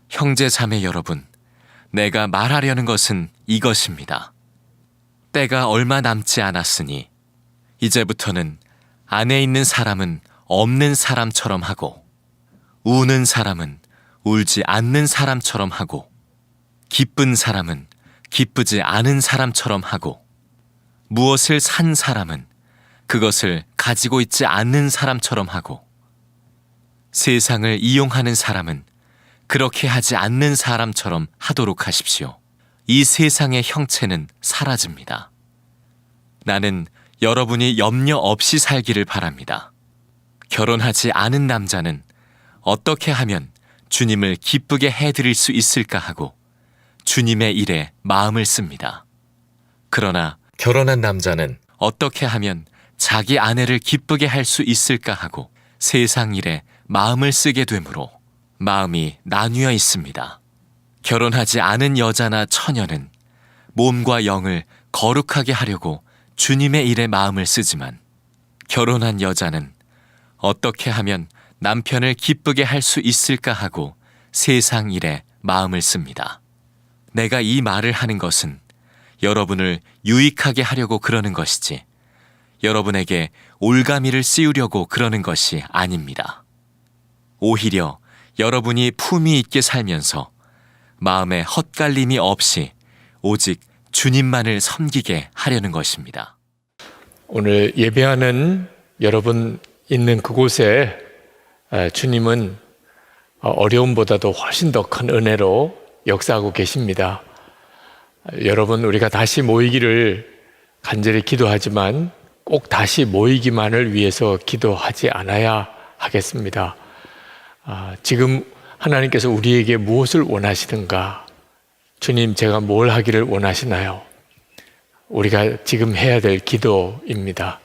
형제 자매 여러분, 내가 말하려는 것은 이것입니다. 때가 얼마 남지 않았으니 이제부터는 안에 있는 사람은 없는 사람처럼 하고 우는 사람은 울지 않는 사람처럼 하고 기쁜 사람은 기쁘지 않은 사람처럼 하고 무엇을 산 사람은 그것을 가지고 있지 않는 사람처럼 하고 세상을 이용하는 사람은 그렇게 하지 않는 사람처럼 하도록 하십시오. 이 세상의 형체는 사라집니다. 나는 여러분이 염려 없이 살기를 바랍니다. 결혼하지 않은 남자는 어떻게 하면 주님을 기쁘게 해드릴 수 있을까 하고 주님의 일에 마음을 씁니다. 그러나 결혼한 남자는 어떻게 하면 자기 아내를 기쁘게 할 수 있을까 하고 세상 일에 마음을 쓰게 되므로 마음이 나뉘어 있습니다. 결혼하지 않은 여자나 처녀는 몸과 영을 거룩하게 하려고 주님의 일에 마음을 쓰지만 결혼한 여자는 어떻게 하면 남편을 기쁘게 할 수 있을까 하고 세상 일에 마음을 씁니다. 내가 이 말을 하는 것은 여러분을 유익하게 하려고 그러는 것이지 여러분에게 올가미를 씌우려고 그러는 것이 아닙니다. 오히려 여러분이 품위 있게 살면서 마음에 헛갈림이 없이 오직 주님만을 섬기게 하려는 것입니다. 오늘 예배하는 여러분 있는 그곳에 주님은 어려움보다도 훨씬 더 큰 은혜로 역사하고 계십니다. 여러분, 우리가 다시 모이기를 간절히 기도하지만 꼭 다시 모이기만을 위해서 기도하지 않아야 하겠습니다. 지금 하나님께서 우리에게 무엇을 원하시는가? 주님, 제가 뭘 하기를 원하시나요? 우리가 지금 해야 될 기도입니다.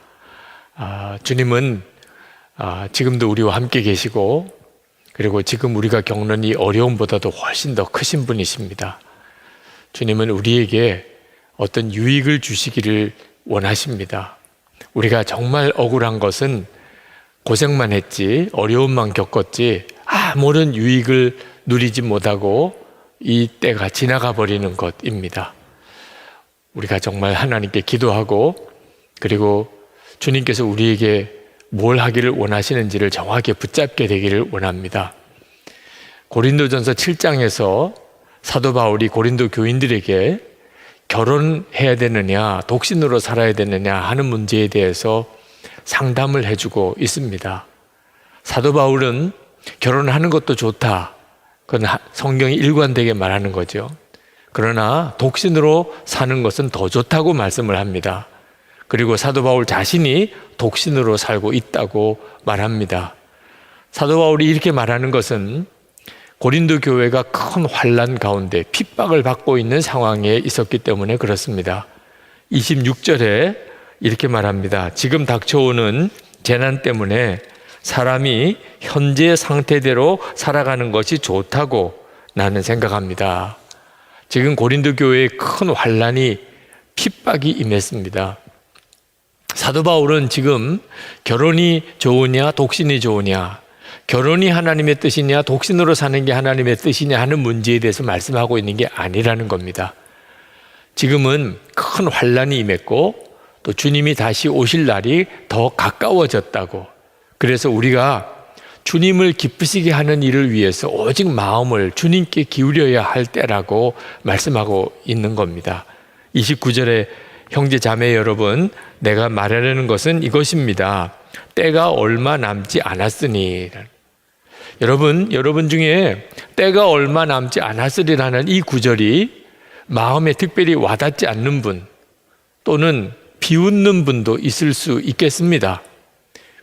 주님은 지금도 우리와 함께 계시고, 그리고 지금 우리가 겪는 이 어려움보다도 훨씬 더 크신 분이십니다. 주님은 우리에게 어떤 유익을 주시기를 원하십니다. 우리가 정말 억울한 것은 고생만 했지, 어려움만 겪었지, 아무런 유익을 누리지 못하고 이 때가 지나가 버리는 것입니다. 우리가 정말 하나님께 기도하고, 그리고 주님께서 우리에게 뭘 하기를 원하시는지를 정확히 붙잡게 되기를 원합니다. 고린도전서 7장에서 사도 바울이 고린도 교인들에게 결혼해야 되느냐, 독신으로 살아야 되느냐 하는 문제에 대해서 상담을 해주고 있습니다. 사도 바울은 결혼하는 것도 좋다, 그건 성경이 일관되게 말하는 거죠. 그러나 독신으로 사는 것은 더 좋다고 말씀을 합니다. 그리고 사도 바울 자신이 독신으로 살고 있다고 말합니다. 사도 바울이 이렇게 말하는 것은 고린도 교회가 큰 환난 가운데 핍박을 받고 있는 상황에 있었기 때문에 그렇습니다. 26절에 이렇게 말합니다. 지금 닥쳐오는 재난 때문에 사람이 현재 상태대로 살아가는 것이 좋다고 나는 생각합니다. 지금 고린도 교회에 큰 환난이 핍박이 임했습니다. 사도 바울은 지금 결혼이 좋으냐 독신이 좋으냐, 결혼이 하나님의 뜻이냐 독신으로 사는 게 하나님의 뜻이냐 하는 문제에 대해서 말씀하고 있는 게 아니라는 겁니다. 지금은 큰 환난이 임했고 또 주님이 다시 오실 날이 더 가까워졌다고, 그래서 우리가 주님을 기쁘시게 하는 일을 위해서 오직 마음을 주님께 기울여야 할 때라고 말씀하고 있는 겁니다. 29절에 형제 자매 여러분, 내가 말하려는 것은 이것입니다. 때가 얼마 남지 않았으니. 여러분 중에 때가 얼마 남지 않았으리라는 이 구절이 마음에 특별히 와닿지 않는 분, 또는 비웃는 분도 있을 수 있겠습니다.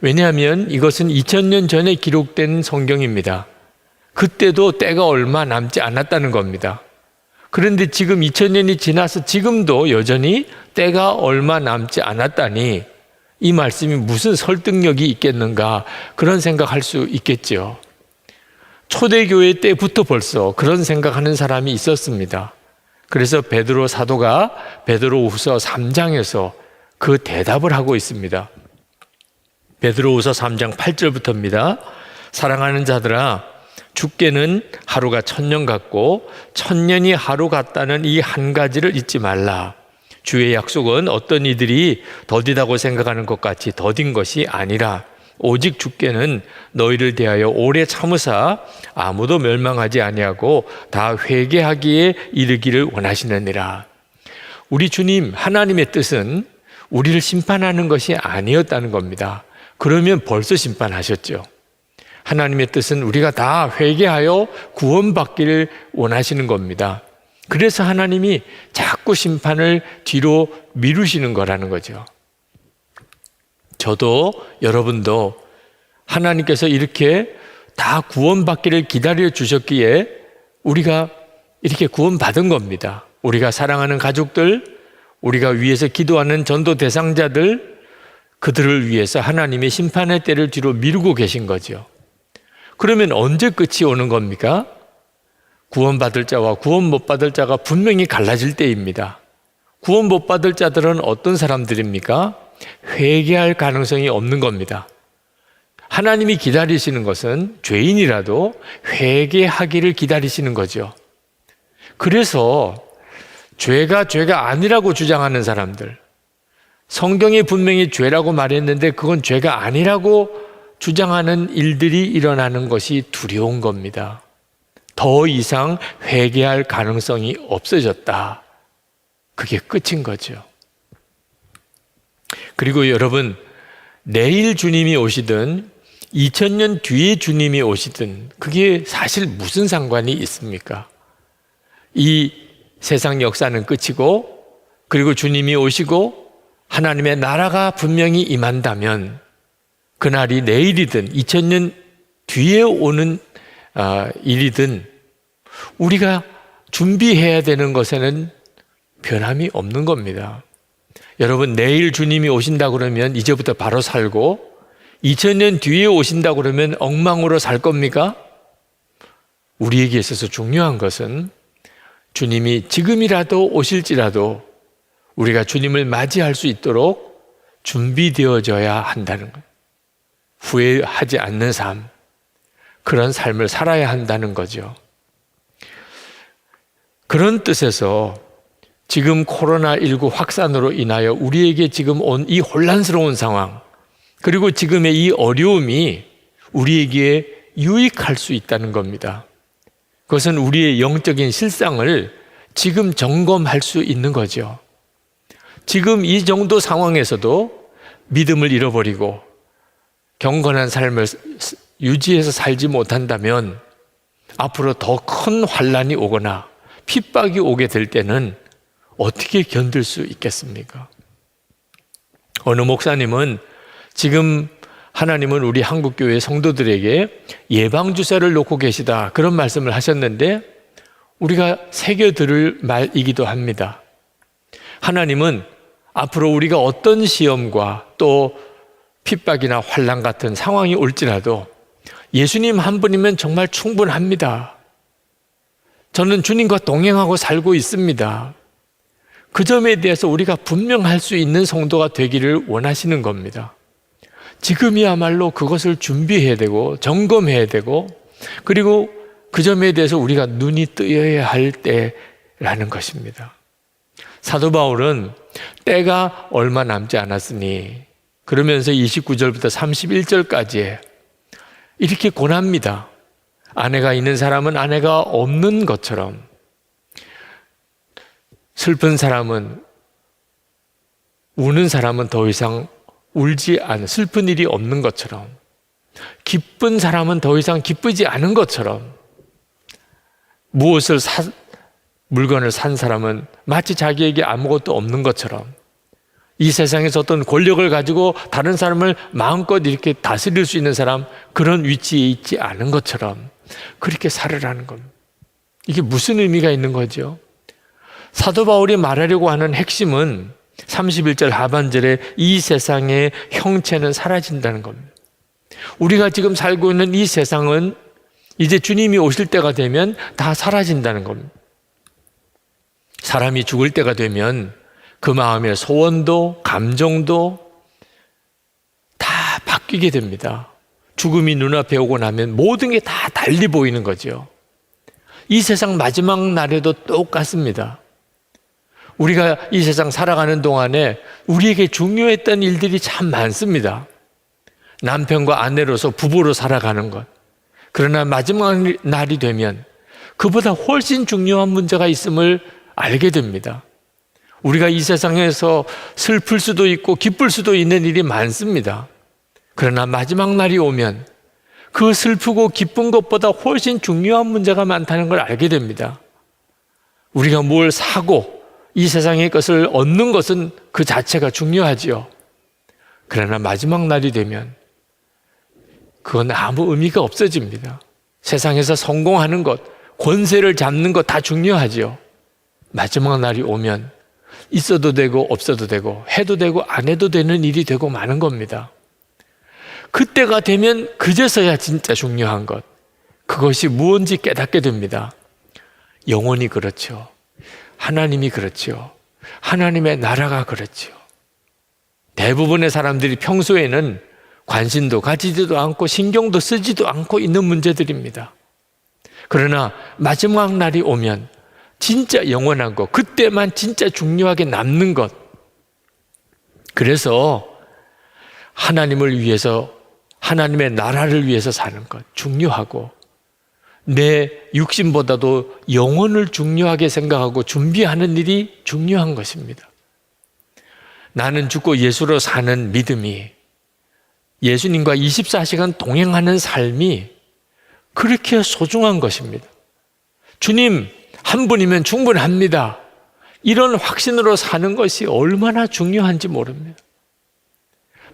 왜냐하면 이것은 2000년 전에 기록된 성경입니다. 그때도 때가 얼마 남지 않았다는 겁니다. 그런데 지금 2000년이 지나서 지금도 여전히 때가 얼마 남지 않았다니 이 말씀이 무슨 설득력이 있겠는가, 그런 생각할 수 있겠죠. 초대교회 때부터 벌써 그런 생각하는 사람이 있었습니다. 그래서 베드로 사도가 베드로후서 3장에서 그 대답을 하고 있습니다. 베드로후서 3장 8절부터입니다. 사랑하는 자들아, 주께는 하루가 1000년 같고 1000년이 하루 같다는 이 한 가지를 잊지 말라. 주의 약속은 어떤 이들이 더디다고 생각하는 것 같이 더딘 것이 아니라 오직 주께는 너희를 대하여 오래 참으사 아무도 멸망하지 아니하고 다 회개하기에 이르기를 원하시느니라. 우리 주님 하나님의 뜻은 우리를 심판하는 것이 아니었다는 겁니다. 그러면 벌써 심판하셨죠. 하나님의 뜻은 우리가 다 회개하여 구원받기를 원하시는 겁니다. 그래서 하나님이 자꾸 심판을 뒤로 미루시는 거라는 거죠. 저도 여러분도 하나님께서 이렇게 다 구원받기를 기다려 주셨기에 우리가 이렇게 구원받은 겁니다. 우리가 사랑하는 가족들, 우리가 위해서 기도하는 전도 대상자들, 그들을 위해서 하나님의 심판의 때를 뒤로 미루고 계신 거죠. 그러면 언제 끝이 오는 겁니까? 구원받을 자와 구원 못 받을 자가 분명히 갈라질 때입니다. 구원 못 받을 자들은 어떤 사람들입니까? 회개할 가능성이 없는 겁니다. 하나님이 기다리시는 것은 죄인이라도 회개하기를 기다리시는 거죠. 그래서 죄가 아니라고 주장하는 사람들, 성경이 분명히 죄라고 말했는데 그건 죄가 아니라고 주장하는 일들이 일어나는 것이 두려운 겁니다. 더 이상 회개할 가능성이 없어졌다. 그게 끝인 거죠. 그리고 여러분, 내일 주님이 오시든 2000년 뒤에 주님이 오시든 그게 사실 무슨 상관이 있습니까? 이 세상 역사는 끝이고, 그리고 주님이 오시고 하나님의 나라가 분명히 임한다면 그날이 내일이든 2000년 뒤에 오는 일이든 우리가 준비해야 되는 것에는 변함이 없는 겁니다. 여러분, 내일 주님이 오신다 그러면 이제부터 바로 살고 2000년 뒤에 오신다 그러면 엉망으로 살 겁니까? 우리에게 있어서 중요한 것은 주님이 지금이라도 오실지라도 우리가 주님을 맞이할 수 있도록 준비되어져야 한다는 거예요. 후회하지 않는 삶, 그런 삶을 살아야 한다는 거죠. 그런 뜻에서 지금 코로나19 확산으로 인하여 우리에게 지금 온 이 혼란스러운 상황, 그리고 지금의 이 어려움이 우리에게 유익할 수 있다는 겁니다. 그것은 우리의 영적인 실상을 지금 점검할 수 있는 거죠. 지금 이 정도 상황에서도 믿음을 잃어버리고 경건한 삶을 유지해서 살지 못한다면 앞으로 더 큰 환란이 오거나 핍박이 오게 될 때는 어떻게 견딜 수 있겠습니까? 어느 목사님은 지금 하나님은 우리 한국교회 성도들에게 예방주사를 놓고 계시다, 그런 말씀을 하셨는데 우리가 새겨들을 말이기도 합니다. 하나님은 앞으로 우리가 어떤 시험과 또 핍박이나 환난 같은 상황이 올지라도 예수님 한 분이면 정말 충분합니다. 저는 주님과 동행하고 살고 있습니다. 그 점에 대해서 우리가 분명할 수 있는 성도가 되기를 원하시는 겁니다. 지금이야말로 그것을 준비해야 되고 점검해야 되고, 그리고 그 점에 대해서 우리가 눈이 뜨여야 할 때라는 것입니다. 사도 바울은 때가 얼마 남지 않았으니 그러면서 29절부터 31절까지 이렇게 권합니다. 아내가 있는 사람은 아내가 없는 것처럼, 슬픈 사람은, 우는 사람은 더 이상 울지 않은, 슬픈 일이 없는 것처럼, 기쁜 사람은 더 이상 기쁘지 않은 것처럼, 물건을 산 사람은 마치 자기에게 아무것도 없는 것처럼, 이 세상에서 어떤 권력을 가지고 다른 사람을 마음껏 이렇게 다스릴 수 있는 사람, 그런 위치에 있지 않은 것처럼 그렇게 살으라는 겁니다. 이게 무슨 의미가 있는 거죠? 사도 바울이 말하려고 하는 핵심은 31절 하반절에 이 세상의 형체는 사라진다는 겁니다. 우리가 지금 살고 있는 이 세상은 이제 주님이 오실 때가 되면 다 사라진다는 겁니다. 사람이 죽을 때가 되면 그 마음의 소원도 감정도 다 바뀌게 됩니다. 죽음이 눈앞에 오고 나면 모든 게 다 달리 보이는 거죠. 이 세상 마지막 날에도 똑같습니다. 우리가 이 세상 살아가는 동안에 우리에게 중요했던 일들이 참 많습니다. 남편과 아내로서 부부로 살아가는 것. 그러나 마지막 날이 되면 그보다 훨씬 중요한 문제가 있음을 알게 됩니다. 우리가 이 세상에서 슬플 수도 있고 기쁠 수도 있는 일이 많습니다. 그러나 마지막 날이 오면 그 슬프고 기쁜 것보다 훨씬 중요한 문제가 많다는 걸 알게 됩니다. 우리가 뭘 사고 이 세상의 것을 얻는 것은 그 자체가 중요하지요. 그러나 마지막 날이 되면 그건 아무 의미가 없어집니다. 세상에서 성공하는 것, 권세를 잡는 것 다 중요하지요. 마지막 날이 오면 있어도 되고 없어도 되고 해도 되고 안 해도 되는 일이 되고 마는 겁니다. 그때가 되면 그제서야 진짜 중요한 것, 그것이 무엇인지 깨닫게 됩니다. 영혼이 그렇죠. 하나님이 그렇죠. 하나님의 나라가 그렇죠. 대부분의 사람들이 평소에는 관심도 가지지도 않고 신경도 쓰지도 않고 있는 문제들입니다. 그러나 마지막 날이 오면 진짜 영원한 것, 그때만 진짜 중요하게 남는 것. 그래서 하나님을 위해서, 하나님의 나라를 위해서 사는 것 중요하고, 내 육신보다도 영혼을 중요하게 생각하고 준비하는 일이 중요한 것입니다. 나는 죽고 예수로 사는 믿음이, 예수님과 24시간 동행하는 삶이 그렇게 소중한 것입니다. 주님 한 분이면 충분합니다. 이런 확신으로 사는 것이 얼마나 중요한지 모릅니다.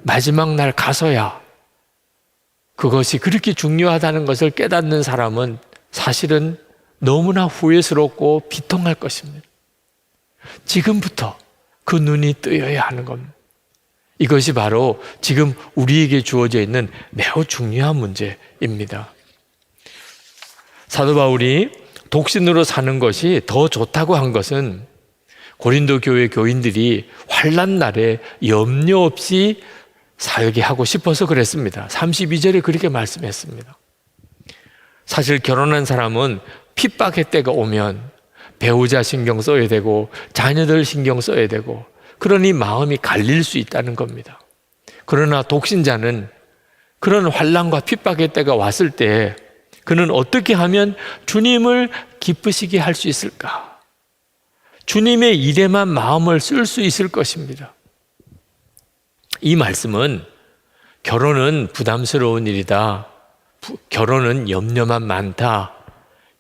마지막 날 가서야 그것이 그렇게 중요하다는 것을 깨닫는 사람은 사실은 너무나 후회스럽고 비통할 것입니다. 지금부터 그 눈이 뜨여야 하는 겁니다. 이것이 바로 지금 우리에게 주어져 있는 매우 중요한 문제입니다. 사도 바울이 독신으로 사는 것이 더 좋다고 한 것은 고린도 교회 교인들이 환난 날에 염려 없이 살게 하고 싶어서 그랬습니다. 32절에 그렇게 말씀했습니다. 사실 결혼한 사람은 핍박의 때가 오면 배우자 신경 써야 되고 자녀들 신경 써야 되고, 그러니 마음이 갈릴 수 있다는 겁니다. 그러나 독신자는 그런 환난과 핍박의 때가 왔을 때 그는 어떻게 하면 주님을 기쁘시게 할 수 있을까? 주님의 일에만 마음을 쓸 수 있을 것입니다. 이 말씀은 결혼은 부담스러운 일이다, 결혼은 염려만 많다,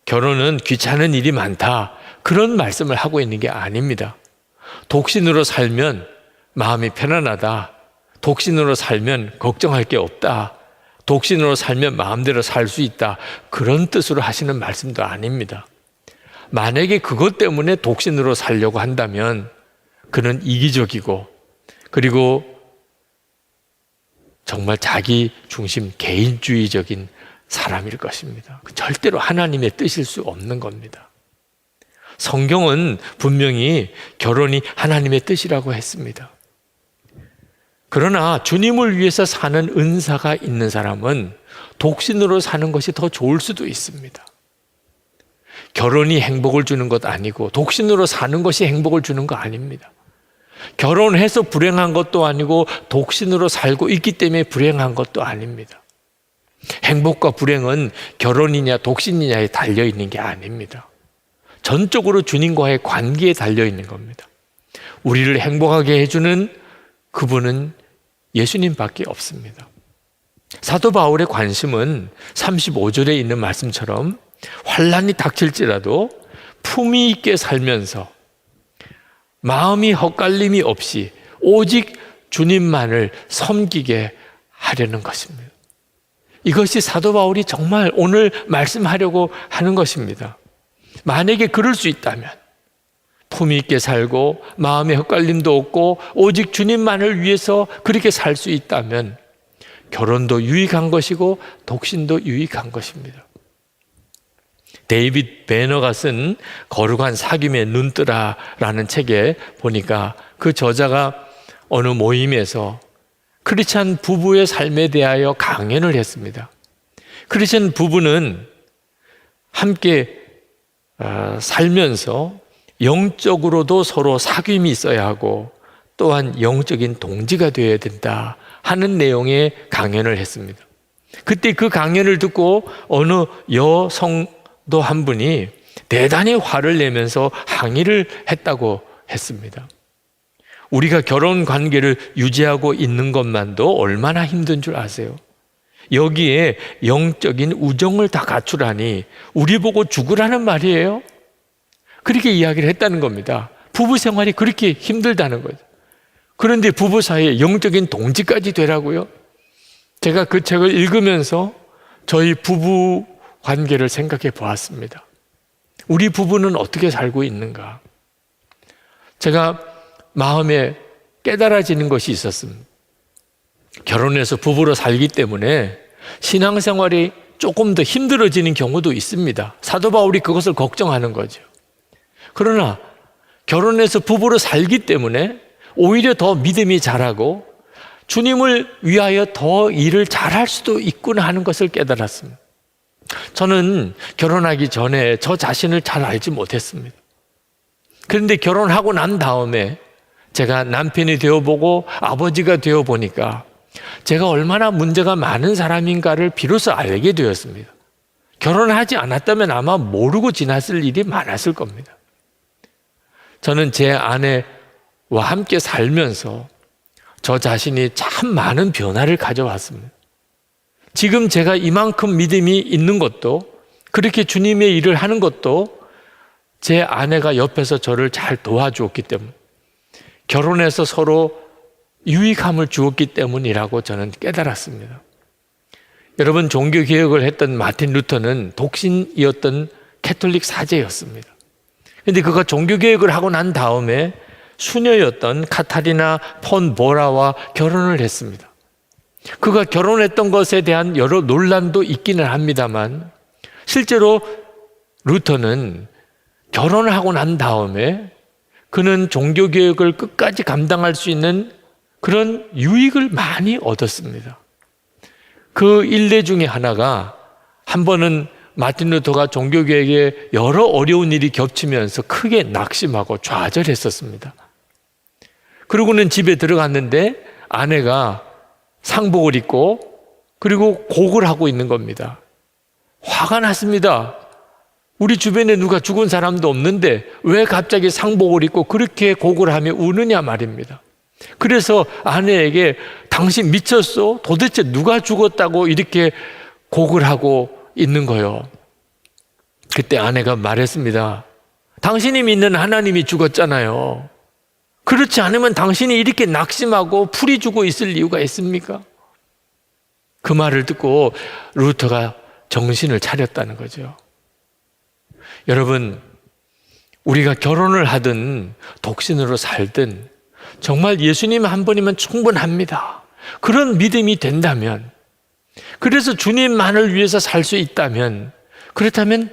결혼은 귀찮은 일이 많다, 그런 말씀을 하고 있는 게 아닙니다. 독신으로 살면 마음이 편안하다, 독신으로 살면 걱정할 게 없다, 독신으로 살면 마음대로 살 수 있다, 그런 뜻으로 하시는 말씀도 아닙니다. 만약에 그것 때문에 독신으로 살려고 한다면 그는 이기적이고, 그리고 정말 자기 중심 개인주의적인 사람일 것입니다. 절대로 하나님의 뜻일 수 없는 겁니다. 성경은 분명히 결혼이 하나님의 뜻이라고 했습니다. 그러나 주님을 위해서 사는 은사가 있는 사람은 독신으로 사는 것이 더 좋을 수도 있습니다. 결혼이 행복을 주는 것 아니고 독신으로 사는 것이 행복을 주는 거 아닙니다. 결혼해서 불행한 것도 아니고 독신으로 살고 있기 때문에 불행한 것도 아닙니다. 행복과 불행은 결혼이냐 독신이냐에 달려있는 게 아닙니다. 전적으로 주님과의 관계에 달려있는 겁니다. 우리를 행복하게 해주는 그분은 예수님밖에 없습니다. 사도 바울의 관심은 35절에 있는 말씀처럼 환난이 닥칠지라도 품위 있게 살면서 마음이 헛갈림이 없이 오직 주님만을 섬기게 하려는 것입니다. 이것이 사도 바울이 정말 오늘 말씀하려고 하는 것입니다. 만약에 그럴 수 있다면, 품위 있게 살고 마음에 헛갈림도 없고 오직 주님만을 위해서 그렇게 살 수 있다면 결혼도 유익한 것이고 독신도 유익한 것입니다. 데이빗 베너가 쓴 거룩한 사귐의 눈뜨라라는 책에 보니까 그 저자가 어느 모임에서 크리스찬 부부의 삶에 대하여 강연을 했습니다. 크리스찬 부부는 함께 살면서 영적으로도 서로 사귐이 있어야 하고 또한 영적인 동지가 되어야 된다 하는 내용의 강연을 했습니다. 그때 그 강연을 듣고 어느 여성도 한 분이 대단히 화를 내면서 항의를 했다고 했습니다. 우리가 결혼 관계를 유지하고 있는 것만도 얼마나 힘든 줄 아세요? 여기에 영적인 우정을 다 갖추라니 우리 보고 죽으라는 말이에요? 그렇게 이야기를 했다는 겁니다. 부부 생활이 그렇게 힘들다는 거죠. 그런데 부부 사이에 영적인 동지까지 되라고요? 제가 그 책을 읽으면서 저희 부부 관계를 생각해 보았습니다. 우리 부부는 어떻게 살고 있는가? 제가 마음에 깨달아지는 것이 있었습니다. 결혼해서 부부로 살기 때문에 신앙생활이 조금 더 힘들어지는 경우도 있습니다. 사도 바울이 그것을 걱정하는 거죠. 그러나 결혼해서 부부로 살기 때문에 오히려 더 믿음이 자라고 주님을 위하여 더 일을 잘할 수도 있구나 하는 것을 깨달았습니다. 저는 결혼하기 전에 저 자신을 잘 알지 못했습니다. 그런데 결혼하고 난 다음에 제가 남편이 되어보고 아버지가 되어보니까 제가 얼마나 문제가 많은 사람인가를 비로소 알게 되었습니다. 결혼하지 않았다면 아마 모르고 지났을 일이 많았을 겁니다. 저는 제 아내와 함께 살면서 저 자신이 참 많은 변화를 가져왔습니다. 지금 제가 이만큼 믿음이 있는 것도, 그렇게 주님의 일을 하는 것도 제 아내가 옆에서 저를 잘 도와주었기 때문, 결혼해서 서로 유익함을 주었기 때문이라고 저는 깨달았습니다. 여러분, 종교개혁을 했던 마틴 루터는 독신이었던 캐톨릭 사제였습니다. 그런데 그가 종교개혁을 하고 난 다음에 수녀였던 카타리나 폰 보라와 결혼을 했습니다. 그가 결혼했던 것에 대한 여러 논란도 있기는 합니다만, 실제로 루터는 결혼을 하고 난 다음에 그는 종교개혁을 끝까지 감당할 수 있는 그런 유익을 많이 얻었습니다. 그 일례 중에 하나가, 한 번은 마틴 루터가 종교개혁에 여러 어려운 일이 겹치면서 크게 낙심하고 좌절했었습니다. 그러고는 집에 들어갔는데 아내가 상복을 입고 그리고 곡을 하고 있는 겁니다. 화가 났습니다. 우리 주변에 누가 죽은 사람도 없는데 왜 갑자기 상복을 입고 그렇게 곡을 하며 우느냐 말입니다. 그래서 아내에게 당신 미쳤어? 도대체 누가 죽었다고 이렇게 곡을 하고 있는 거요? 그때 아내가 말했습니다. 당신이 믿는 하나님이 죽었잖아요. 그렇지 않으면 당신이 이렇게 낙심하고 풀이 주고 있을 이유가 있습니까? 그 말을 듣고 루터가 정신을 차렸다는 거죠. 여러분, 우리가 결혼을 하든 독신으로 살든 정말 예수님 한 분이면 충분합니다. 그런 믿음이 된다면, 그래서 주님만을 위해서 살 수 있다면, 그렇다면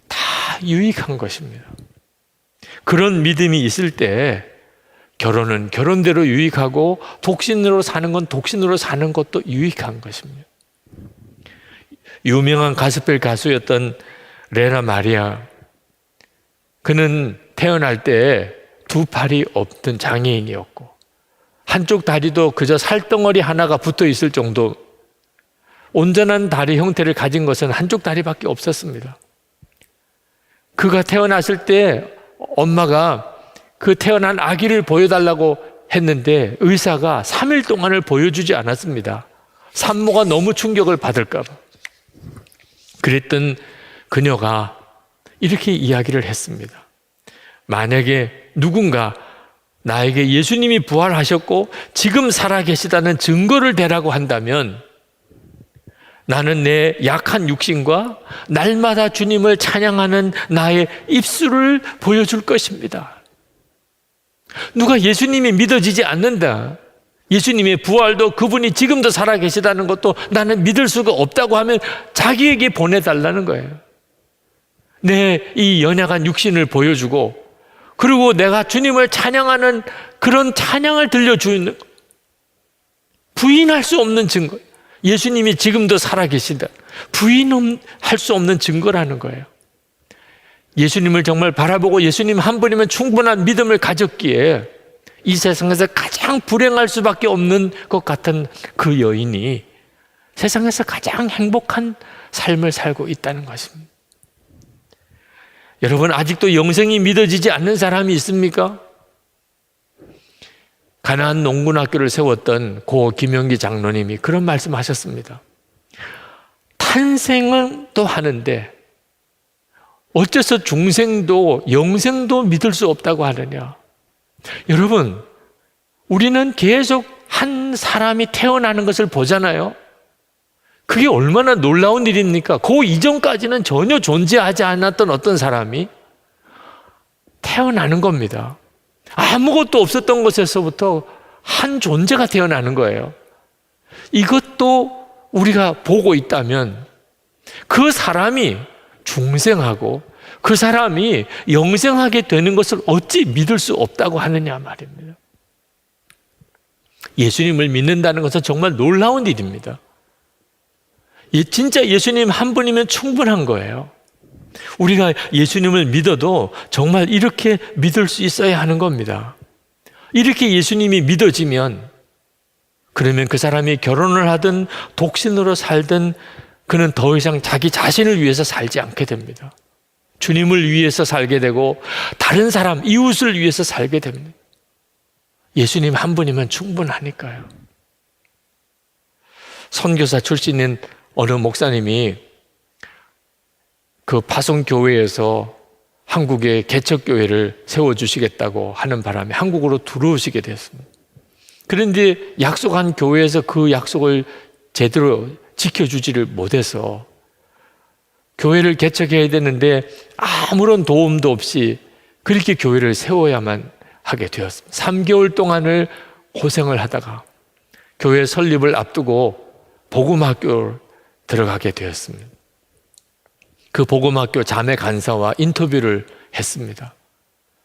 다 유익한 것입니다. 그런 믿음이 있을 때 결혼은 결혼대로 유익하고 독신으로 사는 건 독신으로 사는 것도 유익한 것입니다. 유명한 가스펠 가수였던 레나 마리아, 그는 태어날 때 두 팔이 없던 장애인이었고 한쪽 다리도 그저 살덩어리 하나가 붙어 있을 정도, 온전한 다리 형태를 가진 것은 한쪽 다리밖에 없었습니다. 그가 태어났을 때 엄마가 그 태어난 아기를 보여달라고 했는데 의사가 3일 동안을 보여주지 않았습니다. 산모가 너무 충격을 받을까 봐. 그랬던 그녀가 이렇게 이야기를 했습니다. 만약에 누군가 나에게 예수님이 부활하셨고 지금 살아계시다는 증거를 대라고 한다면 나는 내 약한 육신과 날마다 주님을 찬양하는 나의 입술을 보여줄 것입니다. 누가 예수님이 믿어지지 않는다, 예수님의 부활도 그분이 지금도 살아계시다는 것도 나는 믿을 수가 없다고 하면 자기에게 보내달라는 거예요. 내 이 연약한 육신을 보여주고, 그리고 내가 주님을 찬양하는 그런 찬양을 들려주는, 부인할 수 없는 증거, 예수님이 지금도 살아계신다, 부인할 수 없는 증거라는 거예요. 예수님을 정말 바라보고 예수님 한 분이면 충분한 믿음을 가졌기에 이 세상에서 가장 불행할 수밖에 없는 것 같은 그 여인이 세상에서 가장 행복한 삶을 살고 있다는 것입니다. 여러분, 아직도 영생이 믿어지지 않는 사람이 있습니까? 가나안 농군학교를 세웠던 고 김영기 장로님이 그런 말씀하셨습니다. 탄생은 또 하는데 어째서 중생도 영생도 믿을 수 없다고 하느냐? 여러분, 우리는 계속 한 사람이 태어나는 것을 보잖아요. 그게 얼마나 놀라운 일입니까? 그 이전까지는 전혀 존재하지 않았던 어떤 사람이 태어나는 겁니다. 아무것도 없었던 곳에서부터 한 존재가 태어나는 거예요. 이것도 우리가 보고 있다면 그 사람이 중생하고 그 사람이 영생하게 되는 것을 어찌 믿을 수 없다고 하느냐 말입니다. 예수님을 믿는다는 것은 정말 놀라운 일입니다. 진짜 예수님 한 분이면 충분한 거예요. 우리가 예수님을 믿어도 정말 이렇게 믿을 수 있어야 하는 겁니다. 이렇게 예수님이 믿어지면 그러면 그 사람이 결혼을 하든 독신으로 살든 그는 더 이상 자기 자신을 위해서 살지 않게 됩니다. 주님을 위해서 살게 되고 다른 사람, 이웃을 위해서 살게 됩니다. 예수님 한 분이면 충분하니까요. 선교사 출신인 어느 목사님이 그 파송교회에서 한국에 개척교회를 세워주시겠다고 하는 바람에 한국으로 들어오시게 됐습니다. 그런데 약속한 교회에서 그 약속을 제대로 지켜주지를 못해서 교회를 개척해야 되는데 아무런 도움도 없이 그렇게 교회를 세워야만 하게 되었습니다. 3개월 동안을 고생을 하다가 교회 설립을 앞두고 복음학교를 들어가게 되었습니다. 그 복음학교 자매 간사와 인터뷰를 했습니다.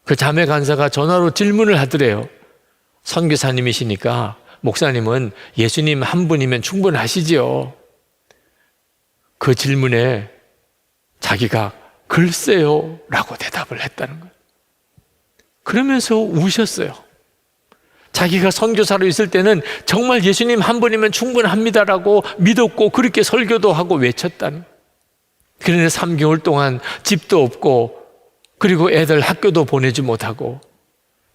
그 자매 간사가 전화로 질문을 하더래요. 선교사님이시니까 목사님은 예수님 한 분이면 충분하시지요. 그 질문에 자기가 글쎄요 라고 대답을 했다는 거예요. 그러면서 우셨어요. 자기가 선교사로 있을 때는 정말 예수님 한 분이면 충분합니다라고 믿었고 그렇게 설교도 하고 외쳤다는 거예요. 그런데 3개월 동안 집도 없고 그리고 애들 학교도 보내지 못하고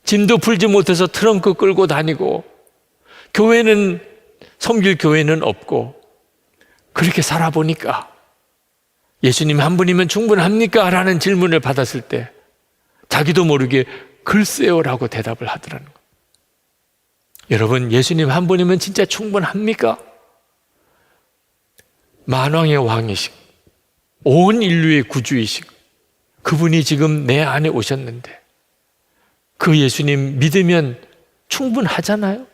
짐도 풀지 못해서 트렁크 끌고 다니고 교회는 섬길 교회는 없고 그렇게 살아보니까 예수님 한 분이면 충분합니까? 라는 질문을 받았을 때 자기도 모르게 글쎄요 라고 대답을 하더라는 거예요. 여러분, 예수님 한 분이면 진짜 충분합니까? 만왕의 왕이시고 온 인류의 구주이시고 그분이 지금 내 안에 오셨는데 그 예수님 믿으면 충분하잖아요.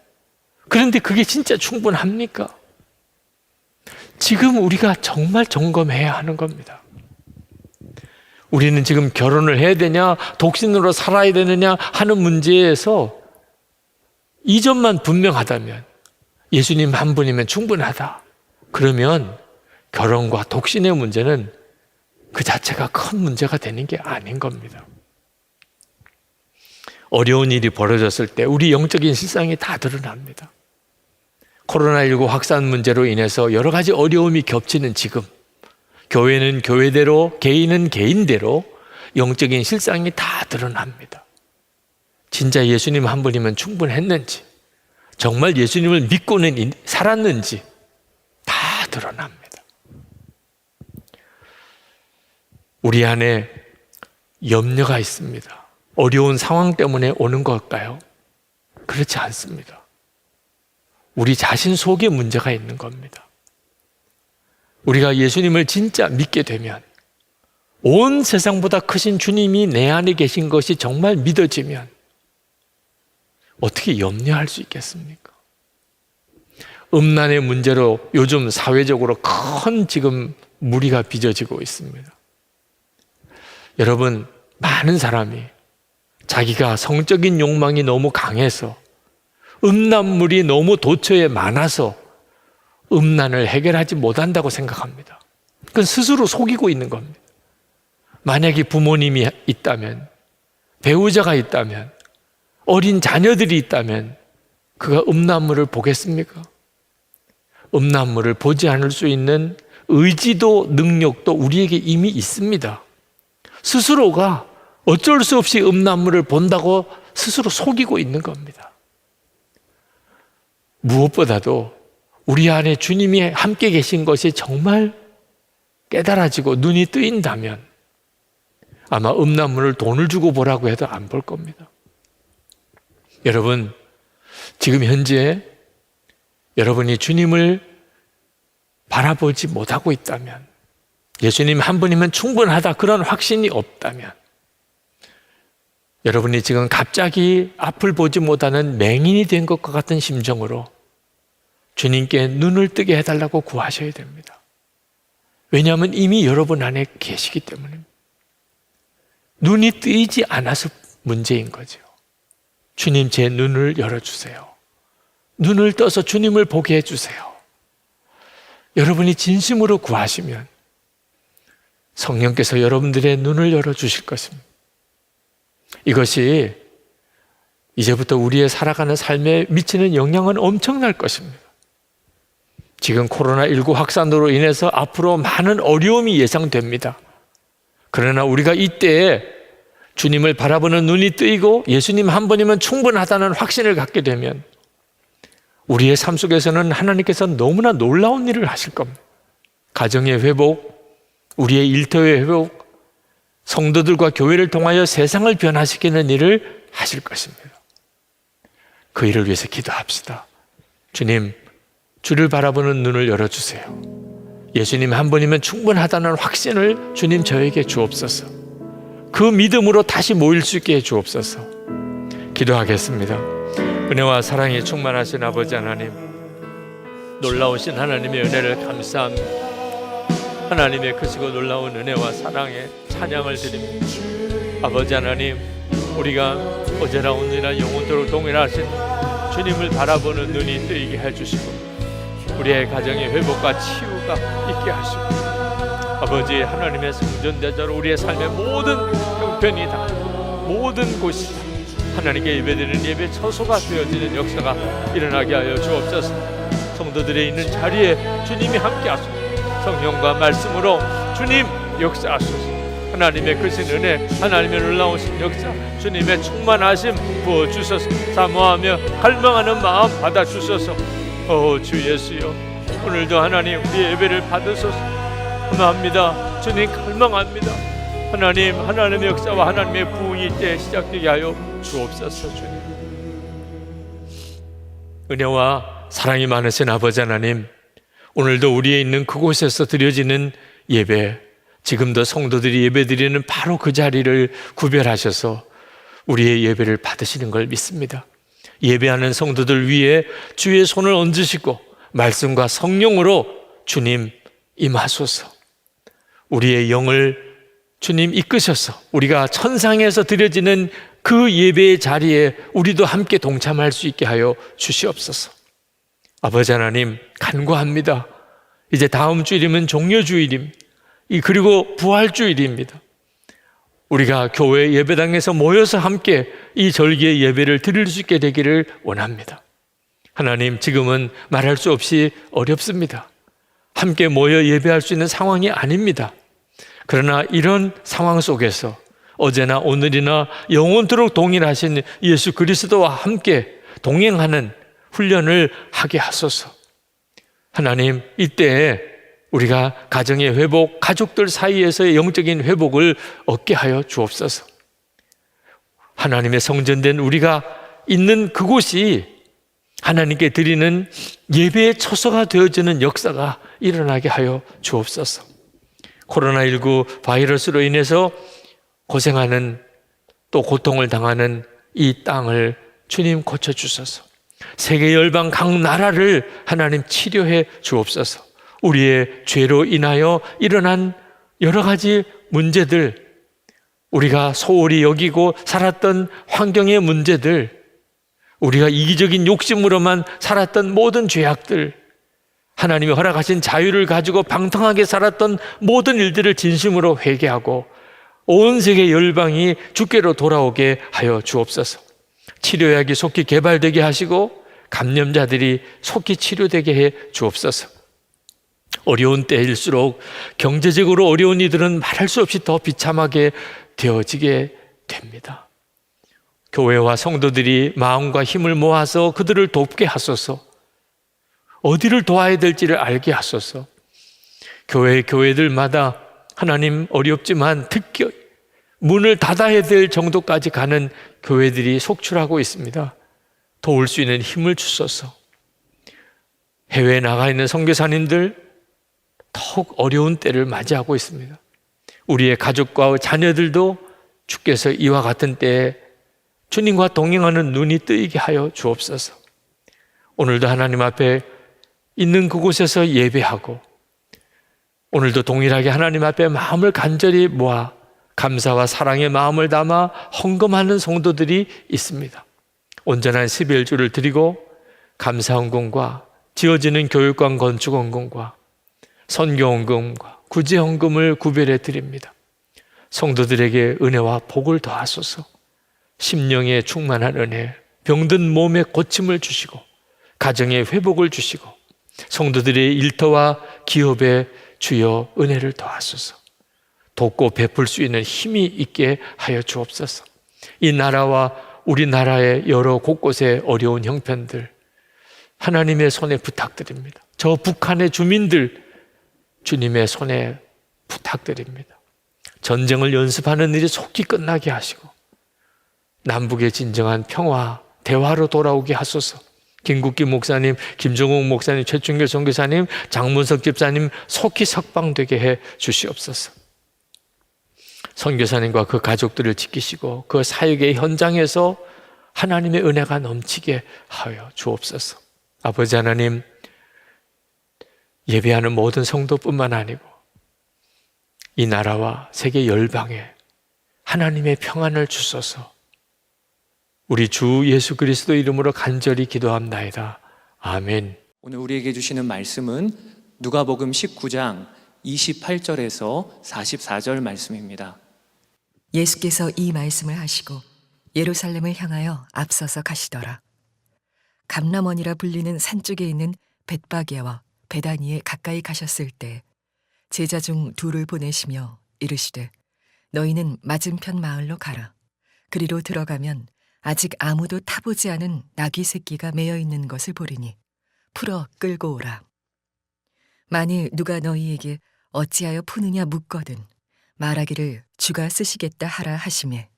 그런데 그게 진짜 충분합니까? 지금 우리가 정말 점검해야 하는 겁니다. 우리는 지금 결혼을 해야 되냐, 독신으로 살아야 되느냐 하는 문제에서 이 점만 분명하다면 예수님 한 분이면 충분하다. 그러면 결혼과 독신의 문제는 그 자체가 큰 문제가 되는 게 아닌 겁니다. 어려운 일이 벌어졌을 때 우리 영적인 실상이 다 드러납니다. 코로나19 확산 문제로 인해서 여러 가지 어려움이 겹치는 지금 교회는 교회대로, 개인은 개인대로 영적인 실상이 다 드러납니다. 진짜 예수님 한 분이면 충분했는지, 정말 예수님을 믿고는 살았는지 다 드러납니다. 우리 안에 염려가 있습니다. 어려운 상황 때문에 오는 걸까요? 그렇지 않습니다. 우리 자신 속에 문제가 있는 겁니다. 우리가 예수님을 진짜 믿게 되면 온 세상보다 크신 주님이 내 안에 계신 것이 정말 믿어지면 어떻게 염려할 수 있겠습니까? 음란의 문제로 요즘 사회적으로 큰 지금 무리가 빚어지고 있습니다. 여러분, 많은 사람이 자기가 성적인 욕망이 너무 강해서 음란물이 너무 도처에 많아서 음란을 해결하지 못한다고 생각합니다. 그건 스스로 속이고 있는 겁니다. 만약에 부모님이 있다면, 배우자가 있다면, 어린 자녀들이 있다면 그가 음란물을 보겠습니까? 음란물을 보지 않을 수 있는 의지도 능력도 우리에게 이미 있습니다. 스스로가 어쩔 수 없이 음란물을 본다고 스스로 속이고 있는 겁니다. 무엇보다도 우리 안에 주님이 함께 계신 것이 정말 깨달아지고 눈이 뜨인다면 아마 음란물을 돈을 주고 보라고 해도 안 볼 겁니다. 여러분, 지금 현재 여러분이 주님을 바라보지 못하고 있다면, 예수님 한 분이면 충분하다 그런 확신이 없다면, 여러분이 지금 갑자기 앞을 보지 못하는 맹인이 된 것과 같은 심정으로 주님께 눈을 뜨게 해달라고 구하셔야 됩니다. 왜냐하면 이미 여러분 안에 계시기 때문입니다. 눈이 뜨이지 않아서 문제인 거죠. 주님, 제 눈을 열어주세요. 눈을 떠서 주님을 보게 해주세요. 여러분이 진심으로 구하시면 성령께서 여러분들의 눈을 열어주실 것입니다. 이것이 이제부터 우리의 살아가는 삶에 미치는 영향은 엄청날 것입니다. 지금 코로나19 확산으로 인해서 앞으로 많은 어려움이 예상됩니다. 그러나 우리가 이때에 주님을 바라보는 눈이 뜨이고 예수님 한 분이면 충분하다는 확신을 갖게 되면 우리의 삶 속에서는 하나님께서 너무나 놀라운 일을 하실 겁니다. 가정의 회복, 우리의 일터의 회복, 성도들과 교회를 통하여 세상을 변화시키는 일을 하실 것입니다. 그 일을 위해서 기도합시다. 주님, 주를 바라보는 눈을 열어주세요. 예수님 한 분이면 충분하다는 확신을 주님 저에게 주옵소서. 그 믿음으로 다시 모일 수 있게 주옵소서. 기도하겠습니다. 은혜와 사랑에 충만하신 아버지 하나님, 놀라우신 하나님의 은혜를 감사합니다. 하나님의 크시고 놀라운 은혜와 사랑에 찬양을 드립니다. 아버지 하나님, 우리가 어제나 오늘이나 영원토록 동일하신 주님을 바라보는 눈이 뜨이게 해주시고 우리의 가정의 회복과 치유가 있게 하시고 아버지 하나님의 성전대자로 우리의 삶의 모든 형편이 다 모든 곳이 다 하나님께 예배드리는 예배 처소가 되어지는 역사가 일어나게 하여 주옵소서. 성도들의 있는 자리에 주님이 함께 하소서. 성령과 말씀으로 주님 역사하소서. 하나님의 크신 은혜, 하나님의 놀라우신 역사, 주님의 충만하심 부어주소서. 사모하며 갈망하는 마음 받아주소서. 주 예수여, 오늘도 하나님 우리의 예배를 받으소서. 감사합니다. 주님 갈망합니다. 하나님, 하나님의 역사와 하나님의 부흥이 이때 시작되게 하여 주옵소서. 주님, 은혜와 사랑이 많으신 아버지 하나님, 오늘도 우리의 있는 그곳에서 드려지는 예배, 지금도 성도들이 예배드리는 바로 그 자리를 구별하셔서 우리의 예배를 받으시는 걸 믿습니다. 예배하는 성도들 위에 주의 손을 얹으시고 말씀과 성령으로 주님 임하소서. 우리의 영을 주님 이끄셔서 우리가 천상에서 드려지는 그 예배의 자리에 우리도 함께 동참할 수 있게 하여 주시옵소서. 아버지 하나님, 간구합니다. 이제 다음 주일이면 종려주일입니다. 그리고 부활주일입니다. 우리가 교회 예배당에서 모여서 함께 이 절기의 예배를 드릴 수 있게 되기를 원합니다. 하나님, 지금은 말할 수 없이 어렵습니다. 함께 모여 예배할 수 있는 상황이 아닙니다. 그러나 이런 상황 속에서 어제나 오늘이나 영원토록 동일하신 예수 그리스도와 함께 동행하는 훈련을 하게 하소서. 하나님, 이때에 우리가 가정의 회복, 가족들 사이에서의 영적인 회복을 얻게 하여 주옵소서. 하나님의 성전된 우리가 있는 그곳이 하나님께 드리는 예배의 처소가 되어지는 역사가 일어나게 하여 주옵소서. 코로나19 바이러스로 인해서 고생하는 또 고통을 당하는 이 땅을 주님 고쳐주소서. 세계 열방 각 나라를 하나님 치료해 주옵소서. 우리의 죄로 인하여 일어난 여러 가지 문제들, 우리가 소홀히 여기고 살았던 환경의 문제들, 우리가 이기적인 욕심으로만 살았던 모든 죄악들, 하나님이 허락하신 자유를 가지고 방탕하게 살았던 모든 일들을 진심으로 회개하고 온 세계 열방이 주께로 돌아오게 하여 주옵소서. 치료약이 속히 개발되게 하시고 감염자들이 속히 치료되게 해 주옵소서. 어려운 때일수록 경제적으로 어려운 이들은 말할 수 없이 더 비참하게 되어지게 됩니다. 교회와 성도들이 마음과 힘을 모아서 그들을 돕게 하소서. 어디를 도와야 될지를 알게 하소서. 교회들마다 하나님 어렵지만 특히 문을 닫아야 될 정도까지 가는 교회들이 속출하고 있습니다. 도울 수 있는 힘을 주소서. 해외에 나가 있는 선교사님들 더욱 어려운 때를 맞이하고 있습니다. 우리의 가족과 자녀들도 주께서 이와 같은 때에 주님과 동행하는 눈이 뜨이게 하여 주옵소서. 오늘도 하나님 앞에 있는 그곳에서 예배하고 오늘도 동일하게 하나님 앞에 마음을 간절히 모아 감사와 사랑의 마음을 담아 헌금하는 성도들이 있습니다. 온전한 11주를 드리고 감사헌금과 지어지는 교육관 건축헌금과 선교헌금과 구제헌금을 구별해 드립니다. 성도들에게 은혜와 복을 더하소서. 심령에 충만한 은혜, 병든 몸에 고침을 주시고 가정에 회복을 주시고 성도들의 일터와 기업에 주여 은혜를 더하소서. 돕고 베풀 수 있는 힘이 있게 하여 주옵소서. 이 나라와 우리나라의 여러 곳곳의 어려운 형편들 하나님의 손에 부탁드립니다. 저 북한의 주민들 주님의 손에 부탁드립니다. 전쟁을 연습하는 일이 속히 끝나게 하시고 남북의 진정한 평화, 대화로 돌아오게 하소서. 김국기 목사님, 김종욱 목사님, 최충길 선교사님, 장문석 집사님 속히 석방되게 해 주시옵소서. 선교사님과 그 가족들을 지키시고 그 사역의 현장에서 하나님의 은혜가 넘치게 하여 주옵소서. 아버지 하나님, 예배하는 모든 성도뿐만 아니고 이 나라와 세계 열방에 하나님의 평안을 주소서. 우리 주 예수 그리스도 이름으로 간절히 기도합나이다. 아멘. 오늘 우리에게 주시는 말씀은 누가복음 19장 28절에서 44절 말씀입니다. 예수께서 이 말씀을 하시고 예루살렘을 향하여 앞서서 가시더라. 감람원이라 불리는 산 쪽에 있는 벳바게와 베다니에 가까이 가셨을 때 제자 중 둘을 보내시며 이르시되 너희는 맞은편 마을로 가라. 그리로 들어가면 아직 아무도 타보지 않은 나귀 새끼가 매여 있는 것을 보리니 풀어 끌고 오라. 만일 누가 너희에게 어찌하여 푸느냐 묻거든 말하기를 주가 쓰시겠다 하라 하시매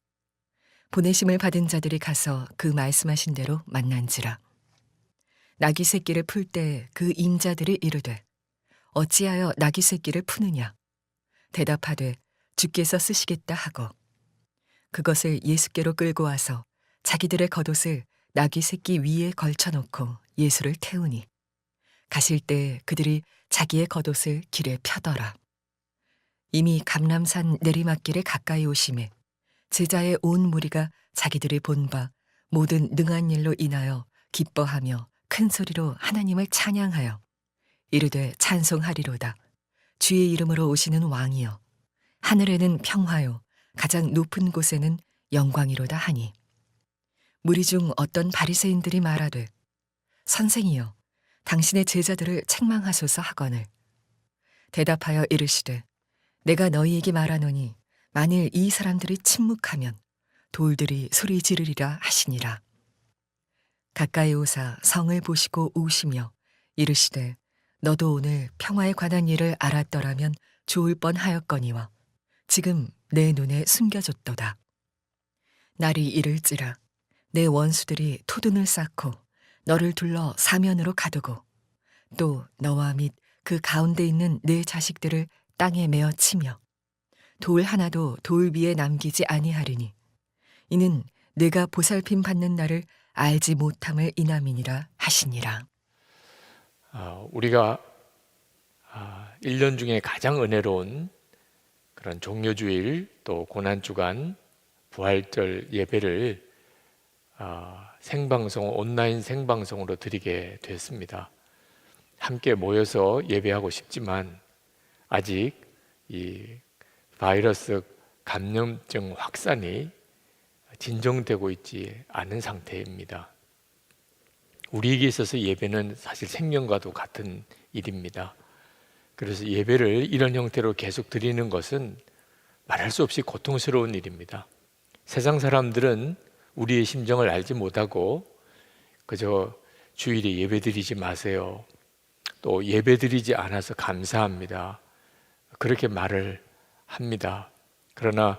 보내심을 받은 자들이 가서 그 말씀하신 대로 만난지라. 나귀 새끼를 풀 때 그 임자들이 이르되 어찌하여 나귀 새끼를 푸느냐 대답하되 주께서 쓰시겠다 하고 그것을 예수께로 끌고 와서 자기들의 겉옷을 나귀 새끼 위에 걸쳐놓고 예수를 태우니 가실 때 그들이 자기의 겉옷을 길에 펴더라. 이미 감람산 내리막길에 가까이 오심에 제자의 온 무리가 자기들이 본 바 모든 능한 일로 인하여 기뻐하며 큰 소리로 하나님을 찬양하여 이르되 찬송하리로다. 주의 이름으로 오시는 왕이여 하늘에는 평화요 가장 높은 곳에는 영광이로다 하니 무리 중 어떤 바리새인들이 말하되 선생이여 당신의 제자들을 책망하소서 하거늘 대답하여 이르시되 내가 너희에게 말하노니 만일 이 사람들이 침묵하면 돌들이 소리 지르리라 하시니라. 가까이 오사 성을 보시고 우시며 이르시되 너도 오늘 평화에 관한 일을 알았더라면 좋을 뻔하였거니와 지금 내 눈에 숨겨졌도다. 날이 이를지라 내 원수들이 토둔을 쌓고 너를 둘러 사면으로 가두고 또 너와 및 그 가운데 있는 내 자식들을 땅에 메어 치며 돌 하나도 돌 위에 남기지 아니하리니 이는 내가 보살핌 받는 날을 알지 못함을 인함이니라 하시니라. 우리가 1년 중에 가장 은혜로운 그런 종료주일 또 고난주간 부활절 예배를 생방송 온라인 생방송으로 드리게 됐습니다. 함께 모여서 예배하고 싶지만 아직 이 바이러스 감염증 확산이 진정되고 있지 않은 상태입니다. 우리에게 있어서 예배는 사실 생명과도 같은 일입니다. 그래서 예배를 이런 형태로 계속 드리는 것은 말할 수 없이 고통스러운 일입니다. 세상 사람들은 우리의 심정을 알지 못하고 그저 주일에 예배 드리지 마세요. 또 예배 드리지 않아서 감사합니다. 그렇게 말을 합니다. 그러나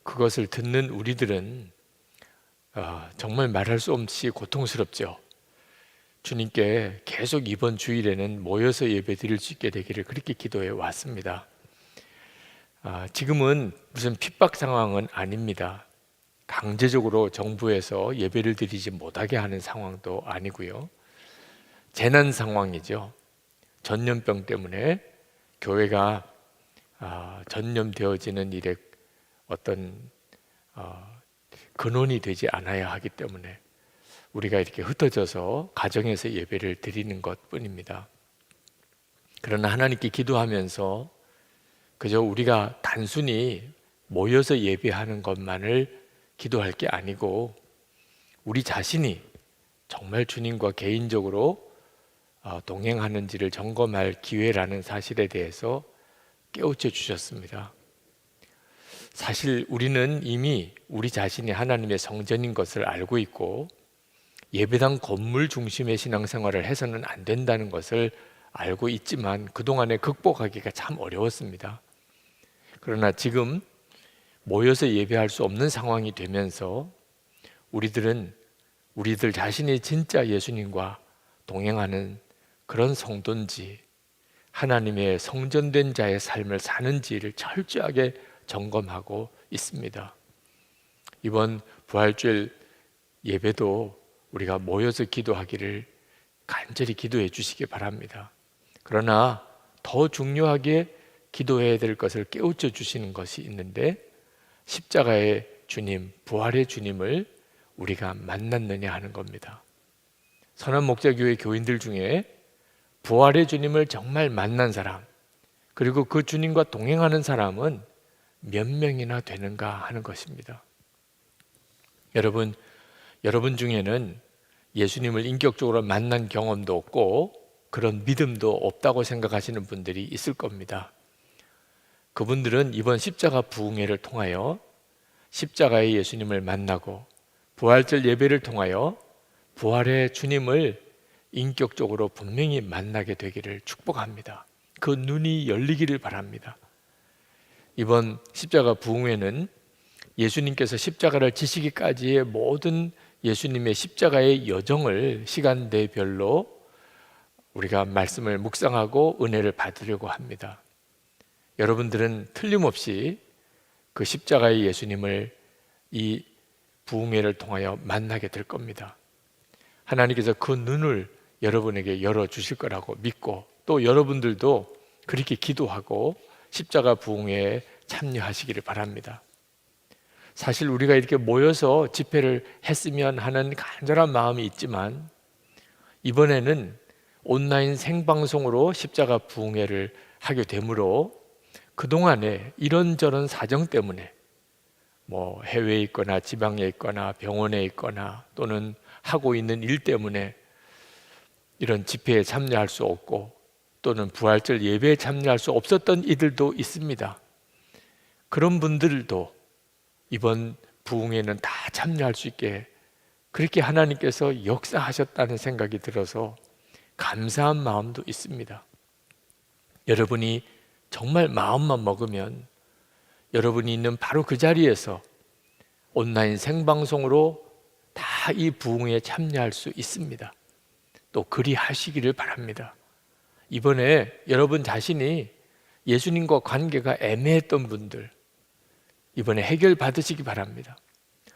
그것을 듣는 우리들은 정말 말할 수 없이 고통스럽죠. 주님께 계속 이번 주일에는 모여서 예배 드릴 수 있게 되기를 그렇게 기도해 왔습니다. 지금은 무슨 핍박 상황은 아닙니다. 강제적으로 정부에서 예배를 드리지 못하게 하는 상황도 아니고요. 재난 상황이죠. 전염병 때문에 교회가 전염되어지는 일에 어떤 근원이 되지 않아야 하기 때문에 우리가 이렇게 흩어져서 가정에서 예배를 드리는 것뿐입니다. 그러나 하나님께 기도하면서 그저 우리가 단순히 모여서 예배하는 것만을 기도할 게 아니고 우리 자신이 정말 주님과 개인적으로 동행하는지를 점검할 기회라는 사실에 대해서 깨우쳐 주셨습니다. 사실 우리는 이미 우리 자신이 하나님의 성전인 것을 알고 있고 예배당 건물 중심의 신앙생활을 해서는 안 된다는 것을 알고 있지만 그동안에 극복하기가 참 어려웠습니다. 그러나 지금 모여서 예배할 수 없는 상황이 되면서 우리들 자신이 진짜 예수님과 동행하는 그런 성도인지 하나님의 성전된 자의 삶을 사는지를 철저하게 점검하고 있습니다. 이번 부활주일 예배도 우리가 모여서 기도하기를 간절히 기도해 주시기 바랍니다. 그러나 더 중요하게 기도해야 될 것을 깨우쳐 주시는 것이 있는데 십자가의 주님, 부활의 주님을 우리가 만났느냐 하는 겁니다. 선한목자교회 교인들 중에 부활의 주님을 정말 만난 사람, 그리고 그 주님과 동행하는 사람은 몇 명이나 되는가 하는 것입니다. 여러분 중에는 예수님을 인격적으로 만난 경험도 없고 그런 믿음도 없다고 생각하시는 분들이 있을 겁니다. 그분들은 이번 십자가 부흥회를 통하여 십자가의 예수님을 만나고 부활절 예배를 통하여 부활의 주님을 인격적으로 분명히 만나게 되기를 축복합니다. 그 눈이 열리기를 바랍니다. 이번 십자가 부흥회는 예수님께서 십자가를 지시기까지의 모든 예수님의 십자가의 여정을 시간대별로 우리가 말씀을 묵상하고 은혜를 받으려고 합니다. 여러분들은 틀림없이 그 십자가의 예수님을 이 부흥회를 통하여 만나게 될 겁니다. 하나님께서 그 눈을 여러분에게 열어주실 거라고 믿고 또 여러분들도 그렇게 기도하고 십자가 부흥회에 참여하시기를 바랍니다. 사실 우리가 이렇게 모여서 집회를 했으면 하는 간절한 마음이 있지만 이번에는 온라인 생방송으로 십자가 부흥회를 하게 되므로 그동안에 이런저런 사정 때문에 해외에 있거나 지방에 있거나 병원에 있거나 또는 하고 있는 일 때문에 이런 집회에 참여할 수 없고 또는 부활절 예배에 참여할 수 없었던 이들도 있습니다. 그런 분들도 이번 부흥회는 다 참여할 수 있게 그렇게 하나님께서 역사하셨다는 생각이 들어서 감사한 마음도 있습니다. 여러분이 정말 마음만 먹으면 여러분이 있는 바로 그 자리에서 온라인 생방송으로 다 이 부흥회에 참여할 수 있습니다. 또 그리 하시기를 바랍니다. 이번에 여러분 자신이 예수님과 관계가 애매했던 분들 이번에 해결 받으시기 바랍니다.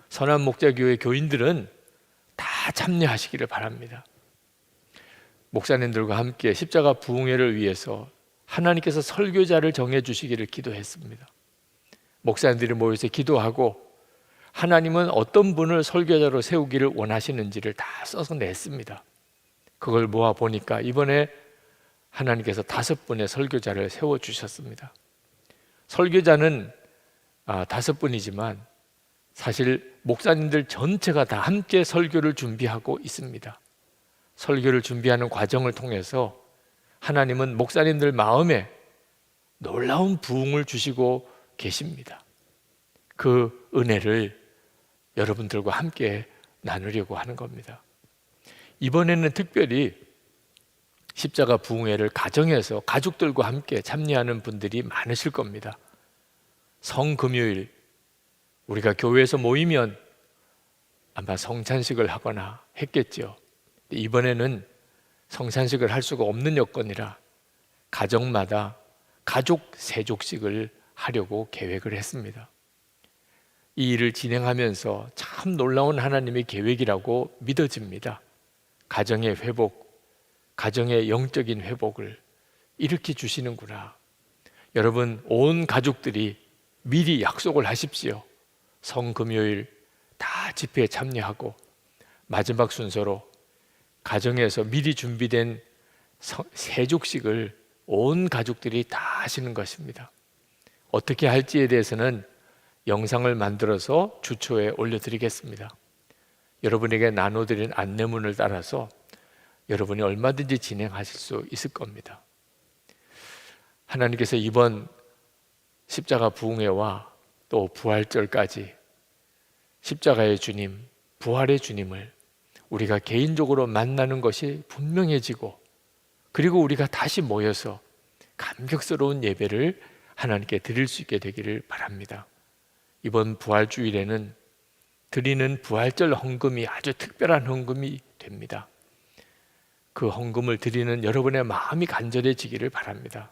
선한목자교회 교인들은 다 참여하시기를 바랍니다. 목사님들과 함께 십자가 부흥회를 위해서 하나님께서 설교자를 정해주시기를 기도했습니다. 목사님들이 모여서 기도하고 하나님은 어떤 분을 설교자로 세우기를 원하시는지를 다 써서 냈습니다. 그걸 모아보니까 이번에 하나님께서 5분의 설교자를 세워주셨습니다. 설교자는 5분이지만 사실 목사님들 전체가 다 함께 설교를 준비하고 있습니다. 설교를 준비하는 과정을 통해서 하나님은 목사님들 마음에 놀라운 부흥을 주시고 계십니다. 그 은혜를 여러분들과 함께 나누려고 하는 겁니다. 이번에는 특별히 십자가 부흥회를 가정에서 가족들과 함께 참여하는 분들이 많으실 겁니다. 성금요일 우리가 교회에서 모이면 아마 성찬식을 하거나 했겠죠. 이번에는 성찬식을 할 수가 없는 여건이라 가정마다 가족 세족식을 하려고 계획을 했습니다. 이 일을 진행하면서 참 놀라운 하나님의 계획이라고 믿어집니다. 가정의 회복, 가정의 영적인 회복을 이렇게 주시는구나. 여러분 온 가족들이 미리 약속을 하십시오. 성금요일 다 집회에 참여하고 마지막 순서로 가정에서 미리 준비된 세족식을 온 가족들이 다 하시는 것입니다. 어떻게 할지에 대해서는 영상을 만들어서 주초에 올려드리겠습니다. 여러분에게 나눠드린 안내문을 따라서 여러분이 얼마든지 진행하실 수 있을 겁니다. 하나님께서 이번 십자가 부흥회와 또 부활절까지 십자가의 주님, 부활의 주님을 우리가 개인적으로 만나는 것이 분명해지고, 그리고 우리가 다시 모여서 감격스러운 예배를 하나님께 드릴 수 있게 되기를 바랍니다. 이번 부활주일에는 드리는 부활절 헌금이 아주 특별한 헌금이 됩니다. 그 헌금을 드리는 여러분의 마음이 간절해지기를 바랍니다.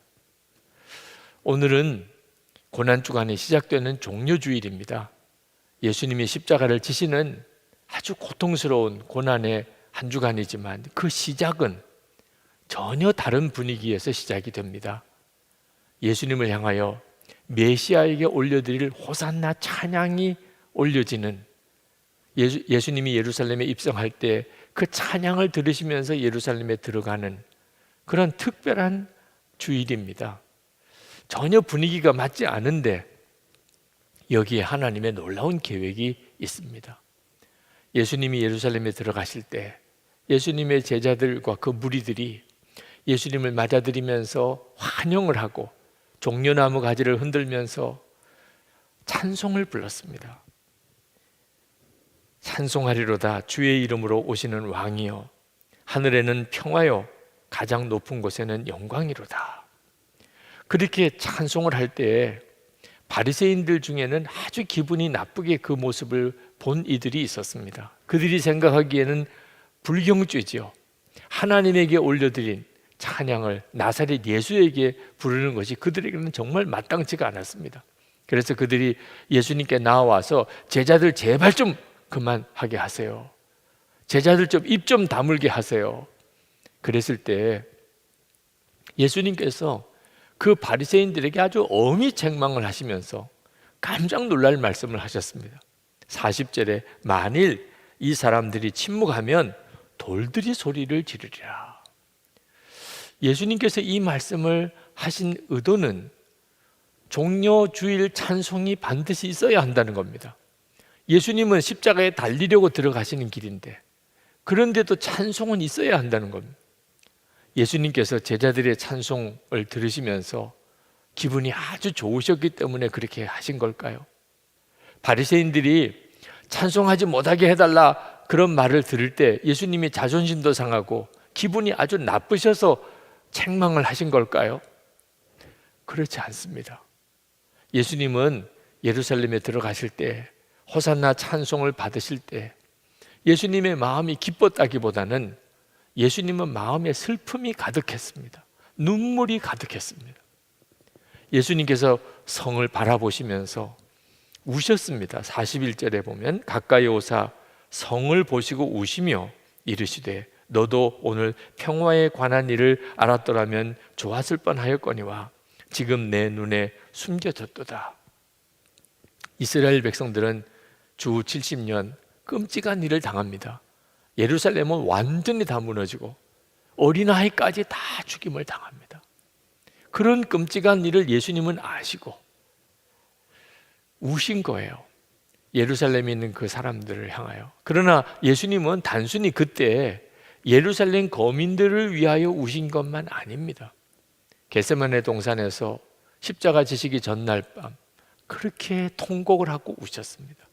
오늘은 고난주간이 시작되는 종료주일입니다. 예수님이 십자가를 지시는 아주 고통스러운 고난의 한 주간이지만 그 시작은 전혀 다른 분위기에서 시작이 됩니다. 예수님을 향하여 메시아에게 올려드릴 호산나 찬양이 올려지는, 예수님이 예루살렘에 입성할 때 그 찬양을 들으시면서 예루살렘에 들어가는 그런 특별한 주일입니다. 전혀 분위기가 맞지 않은데 여기에 하나님의 놀라운 계획이 있습니다. 예수님이 예루살렘에 들어가실 때 예수님의 제자들과 그 무리들이 예수님을 맞아들이면서 환영을 하고 종려나무 가지를 흔들면서 찬송을 불렀습니다. 찬송하리로다 주의 이름으로 오시는 왕이여, 하늘에는 평화요 가장 높은 곳에는 영광이로다. 그렇게 찬송을 할 때 바리새인들 중에는 아주 기분이 나쁘게 그 모습을 본 이들이 있었습니다. 그들이 생각하기에는 불경죄지요. 하나님에게 올려드린 찬양을 나사렛 예수에게 부르는 것이 그들에게는 정말 마땅치가 않았습니다. 그래서 그들이 예수님께 나와서 제자들 제발 좀 그만하게 하세요. 제자들 좀 입 좀 다물게 하세요. 그랬을 때 예수님께서 그 바리새인들에게 아주 엄히 책망을 하시면서 깜짝 놀랄 말씀을 하셨습니다. 40절에 만일 이 사람들이 침묵하면 돌들이 소리를 지르리라. 예수님께서 이 말씀을 하신 의도는 종려 주일 찬송이 반드시 있어야 한다는 겁니다. 예수님은 십자가에 달리려고 들어가시는 길인데 그런데도 찬송은 있어야 한다는 겁니다. 예수님께서 제자들의 찬송을 들으시면서 기분이 아주 좋으셨기 때문에 그렇게 하신 걸까요? 바리새인들이 찬송하지 못하게 해달라 그런 말을 들을 때 예수님이 자존심도 상하고 기분이 아주 나쁘셔서 책망을 하신 걸까요? 그렇지 않습니다. 예수님은 예루살렘에 들어가실 때 호산나 찬송을 받으실 때 예수님의 마음이 기뻤다기보다는 예수님은 마음에 슬픔이 가득했습니다. 눈물이 가득했습니다. 예수님께서 성을 바라보시면서 우셨습니다. 41절에 보면 가까이 오사 성을 보시고 우시며 이르시되 너도 오늘 평화에 관한 일을 알았더라면 좋았을 뻔하였거니와 지금 내 눈에 숨겨졌도다. 이스라엘 백성들은 주 70년 끔찍한 일을 당합니다. 예루살렘은 완전히 다 무너지고 어린아이까지 다 죽임을 당합니다. 그런 끔찍한 일을 예수님은 아시고 우신 거예요. 예루살렘에 있는 그 사람들을 향하여. 그러나 예수님은 단순히 그때 예루살렘 거민들을 위하여 우신 것만 아닙니다. 겟세마네 동산에서 십자가 지시기 전날 밤 그렇게 통곡을 하고 우셨습니다.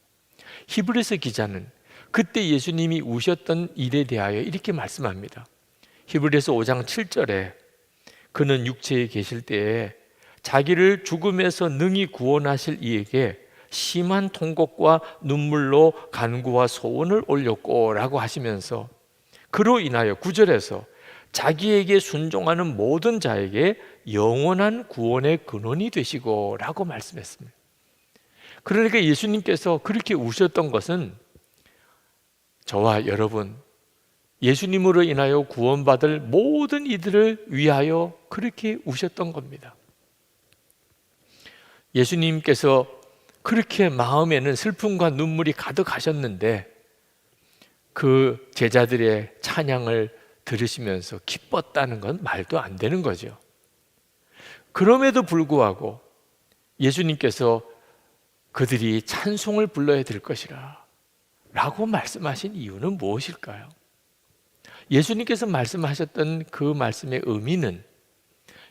히브리서 기자는 그때 예수님이 우셨던 일에 대하여 이렇게 말씀합니다. 히브리서 5장 7절에 그는 육체에 계실 때에 자기를 죽음에서 능히 구원하실 이에게 심한 통곡과 눈물로 간구와 소원을 올렸고 라고 하시면서 그로 인하여 9절에서 자기에게 순종하는 모든 자에게 영원한 구원의 근원이 되시고 라고 말씀했습니다. 그러니까 예수님께서 그렇게 우셨던 것은 저와 여러분 예수님으로 인하여 구원받을 모든 이들을 위하여 그렇게 우셨던 겁니다. 예수님께서 그렇게 마음에는 슬픔과 눈물이 가득하셨는데 그 제자들의 찬양을 들으시면서 기뻤다는 건 말도 안 되는 거죠. 그럼에도 불구하고 예수님께서 그들이 찬송을 불러야 될 것이라 라고 말씀하신 이유는 무엇일까요? 예수님께서 말씀하셨던 그 말씀의 의미는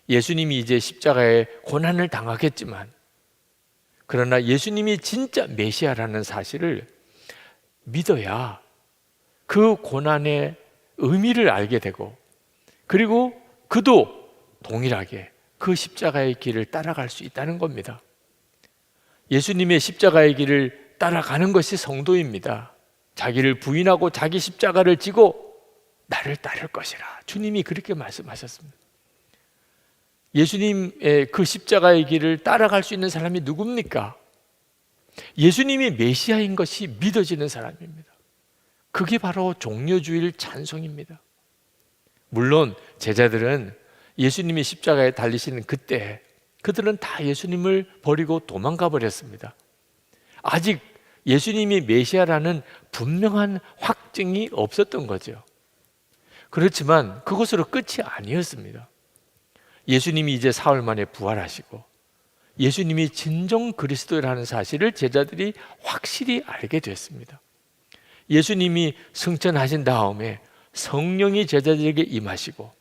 예수님이 이제 십자가에 고난을 당하겠지만 그러나 예수님이 진짜 메시아라는 사실을 믿어야 그 고난의 의미를 알게 되고 그리고 그도 동일하게 그 십자가의 길을 따라갈 수 있다는 겁니다. 예수님의 십자가의 길을 따라가는 것이 성도입니다. 자기를 부인하고 자기 십자가를 지고 나를 따를 것이라 주님이 그렇게 말씀하셨습니다. 예수님의 그 십자가의 길을 따라갈 수 있는 사람이 누굽니까? 예수님이 메시아인 것이 믿어지는 사람입니다. 그게 바로 종려주일 찬송입니다. 물론 제자들은 예수님이 십자가에 달리시는 그때 그들은 다 예수님을 버리고 도망가 버렸습니다. 아직 예수님이 메시아라는 분명한 확증이 없었던 거죠. 그렇지만 그것으로 끝이 아니었습니다. 예수님이 이제 사흘 만에 부활하시고 예수님이 진정 그리스도라는 사실을 제자들이 확실히 알게 됐습니다. 예수님이 승천하신 다음에 성령이 제자들에게 임하시고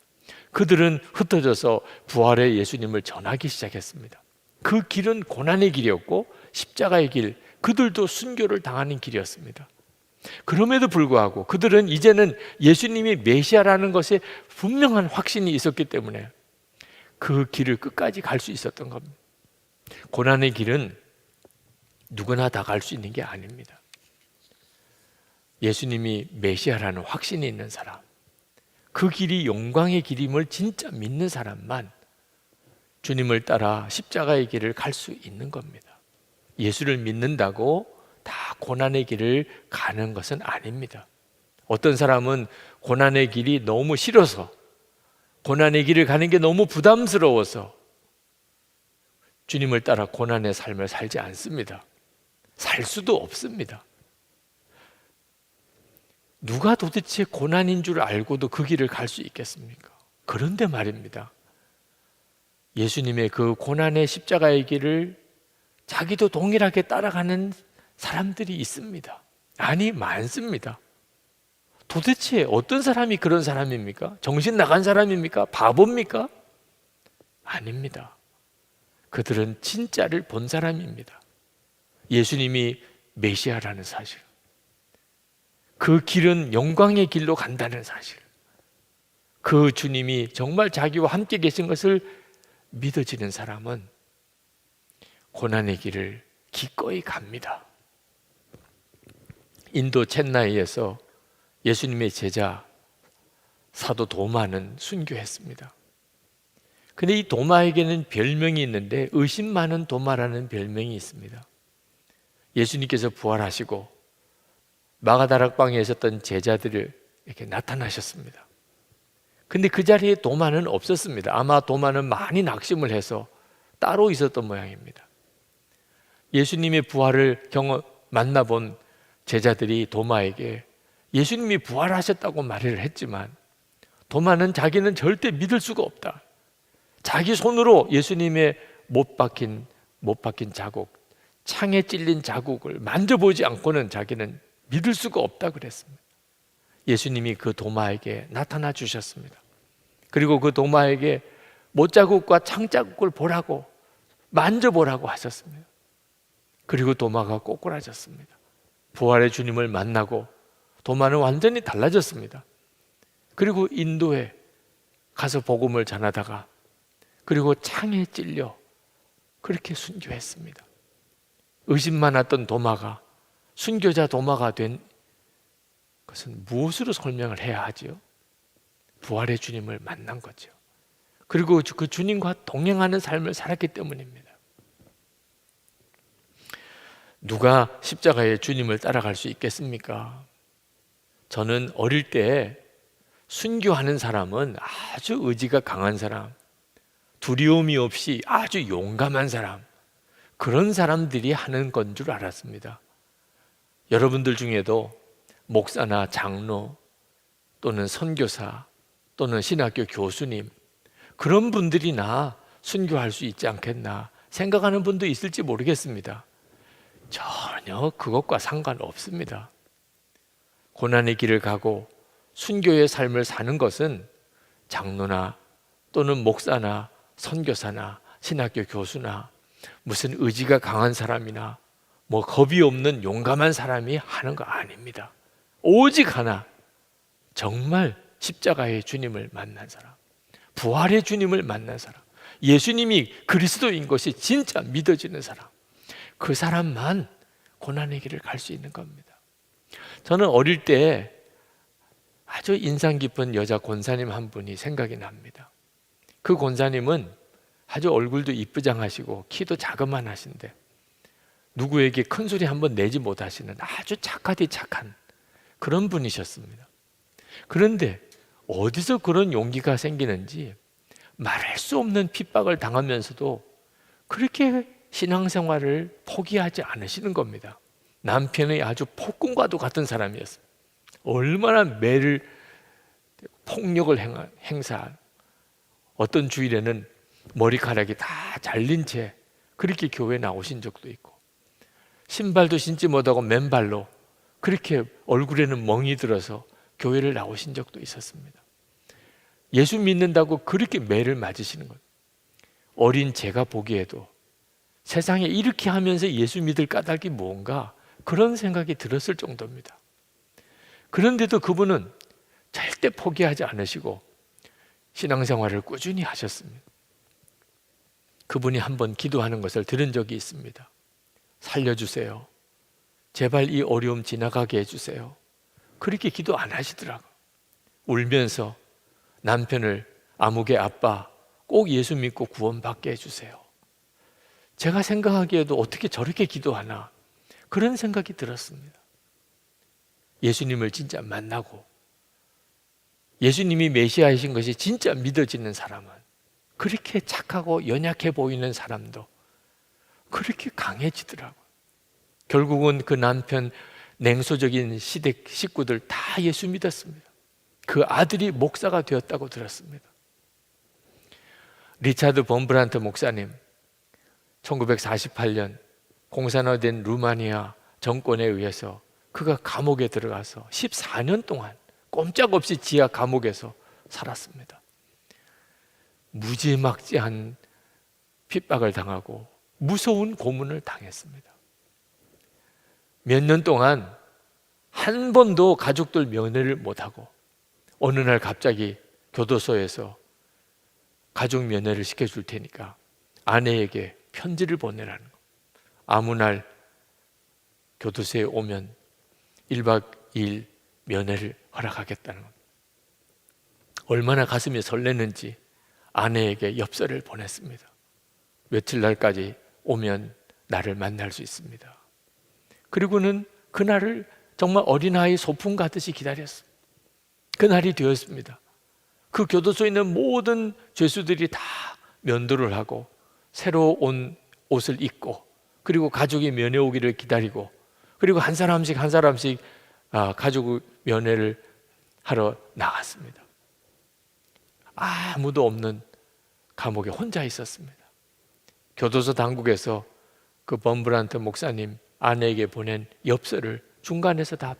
그들은 흩어져서 부활의 예수님을 전하기 시작했습니다. 그 길은 고난의 길이었고 십자가의 길, 그들도 순교를 당하는 길이었습니다. 그럼에도 불구하고 그들은 이제는 예수님이 메시아라는 것에 분명한 확신이 있었기 때문에 그 길을 끝까지 갈 수 있었던 겁니다. 고난의 길은 누구나 다 갈 수 있는 게 아닙니다. 예수님이 메시아라는 확신이 있는 사람, 그 길이 영광의 길임을 진짜 믿는 사람만 주님을 따라 십자가의 길을 갈 수 있는 겁니다. 예수를 믿는다고 다 고난의 길을 가는 것은 아닙니다. 어떤 사람은 고난의 길이 너무 싫어서, 고난의 길을 가는 게 너무 부담스러워서 주님을 따라 고난의 삶을 살지 않습니다. 살 수도 없습니다. 누가 도대체 고난인 줄 알고도 그 길을 갈 수 있겠습니까? 그런데 말입니다. 예수님의 그 고난의 십자가의 길을 자기도 동일하게 따라가는 사람들이 있습니다. 아니, 많습니다. 도대체 어떤 사람이 그런 사람입니까? 정신 나간 사람입니까? 바보입니까? 아닙니다. 그들은 진짜를 본 사람입니다. 예수님이 메시아라는 사실, 그 길은 영광의 길로 간다는 사실, 그 주님이 정말 자기와 함께 계신 것을 믿어지는 사람은 고난의 길을 기꺼이 갑니다. 인도 첸나이에서 예수님의 제자 사도 도마는 순교했습니다. 근데 이 도마에게는 별명이 있는데 의심 많은 도마라는 별명이 있습니다. 예수님께서 부활하시고 마가다락방에 있었던 제자들을 이렇게 나타나셨습니다. 근데 그 자리에 도마는 없었습니다. 아마 도마는 많이 낙심을 해서 따로 있었던 모양입니다. 예수님의 부활을 만나본 제자들이 도마에게 예수님이 부활하셨다고 말을 했지만 도마는 자기는 절대 믿을 수가 없다. 자기 손으로 예수님의 못 박힌 자국, 창에 찔린 자국을 만져보지 않고는 자기는 믿을 수가 없다 그랬습니다. 예수님이 그 도마에게 나타나 주셨습니다. 그리고 그 도마에게 못자국과 창자국을 보라고, 만져보라고 하셨습니다. 그리고 도마가 꼬꾸라졌습니다. 부활의 주님을 만나고 도마는 완전히 달라졌습니다. 그리고 인도에 가서 복음을 전하다가 그리고 창에 찔려 그렇게 순교했습니다. 의심 많았던 도마가 순교자 도마가 된 것은 무엇으로 설명을 해야 하지요? 부활의 주님을 만난 거죠. 그리고 그 주님과 동행하는 삶을 살았기 때문입니다. 누가 십자가의 주님을 따라갈 수 있겠습니까? 저는 어릴 때 순교하는 사람은 아주 의지가 강한 사람, 두려움이 없이 아주 용감한 사람, 그런 사람들이 하는 건 줄 알았습니다. 여러분들 중에도 목사나 장로 또는 선교사 또는 신학교 교수님, 그런 분들이나 순교할 수 있지 않겠나 생각하는 분도 있을지 모르겠습니다. 전혀 그것과 상관없습니다. 고난의 길을 가고 순교의 삶을 사는 것은 장로나 또는 목사나 선교사나 신학교 교수나 무슨 의지가 강한 사람이나 뭐 겁이 없는 용감한 사람이 하는 거 아닙니다. 오직 하나, 정말 십자가의 주님을 만난 사람, 부활의 주님을 만난 사람, 예수님이 그리스도인 것이 진짜 믿어지는 사람, 그 사람만 고난의 길을 갈 수 있는 겁니다. 저는 어릴 때 아주 인상 깊은 여자 권사님 한 분이 생각이 납니다. 그 권사님은 아주 얼굴도 이쁘장하시고 키도 자그만하신데 누구에게 큰 소리 한번 내지 못하시는 아주 착하디 착한 그런 분이셨습니다. 그런데 어디서 그런 용기가 생기는지 말할 수 없는 핍박을 당하면서도 그렇게 신앙생활을 포기하지 않으시는 겁니다. 남편의 아주 폭군과도 같은 사람이었어요. 얼마나 매를 폭력을 행사한, 어떤 주일에는 머리카락이 다 잘린 채 그렇게 교회에 나오신 적도 있고, 신발도 신지 못하고 맨발로 그렇게 얼굴에는 멍이 들어서 교회를 나오신 적도 있었습니다. 예수 믿는다고 그렇게 매를 맞으시는 거예요. 어린 제가 보기에도 세상에 이렇게 하면서 예수 믿을 까닭이 뭔가 그런 생각이 들었을 정도입니다. 그런데도 그분은 절대 포기하지 않으시고 신앙생활을 꾸준히 하셨습니다. 그분이 한번 기도하는 것을 들은 적이 있습니다. 살려주세요. 제발 이 어려움 지나가게 해주세요. 그렇게 기도 안 하시더라고요. 울면서 남편을 아무개 아빠 꼭 예수 믿고 구원받게 해주세요. 제가 생각하기에도 어떻게 저렇게 기도하나 그런 생각이 들었습니다. 예수님을 진짜 만나고 예수님이 메시아이신 것이 진짜 믿어지는 사람은, 그렇게 착하고 연약해 보이는 사람도 그렇게 강해지더라고요. 결국은 그 남편 냉소적인 시댁 식구들 다 예수 믿었습니다. 그 아들이 목사가 되었다고 들었습니다. 리차드 범브란트 목사님, 1948년 공산화된 루마니아 정권에 의해서 그가 감옥에 들어가서 14년 동안 꼼짝없이 지하 감옥에서 살았습니다. 무지막지한 핍박을 당하고 무서운 고문을 당했습니다. 몇 년 동안 한 번도 가족들 면회를 못하고 어느 날 갑자기 교도소에서 가족 면회를 시켜줄 테니까 아내에게 편지를 보내라는 거. 아무 날 교도소에 오면 1박 2일 면회를 허락하겠다는 겁니다. 얼마나 가슴이 설레는지 아내에게 엽서를 보냈습니다. 며칠 날까지 오면 나를 만날 수 있습니다. 그리고는 그날을 정말 어린아이 소풍 가듯이 기다렸습니다. 그날이 되었습니다. 그 교도소에 있는 모든 죄수들이 다 면도를 하고 새로 온 옷을 입고 그리고 가족이 면회 오기를 기다리고 그리고 한 사람씩 가족 면회를 하러 나갔습니다. 아무도 없는 감옥에 혼자 있었습니다. 교도소 당국에서 그 범브란트 목사님 아내에게 보낸 엽서를 중간에서 다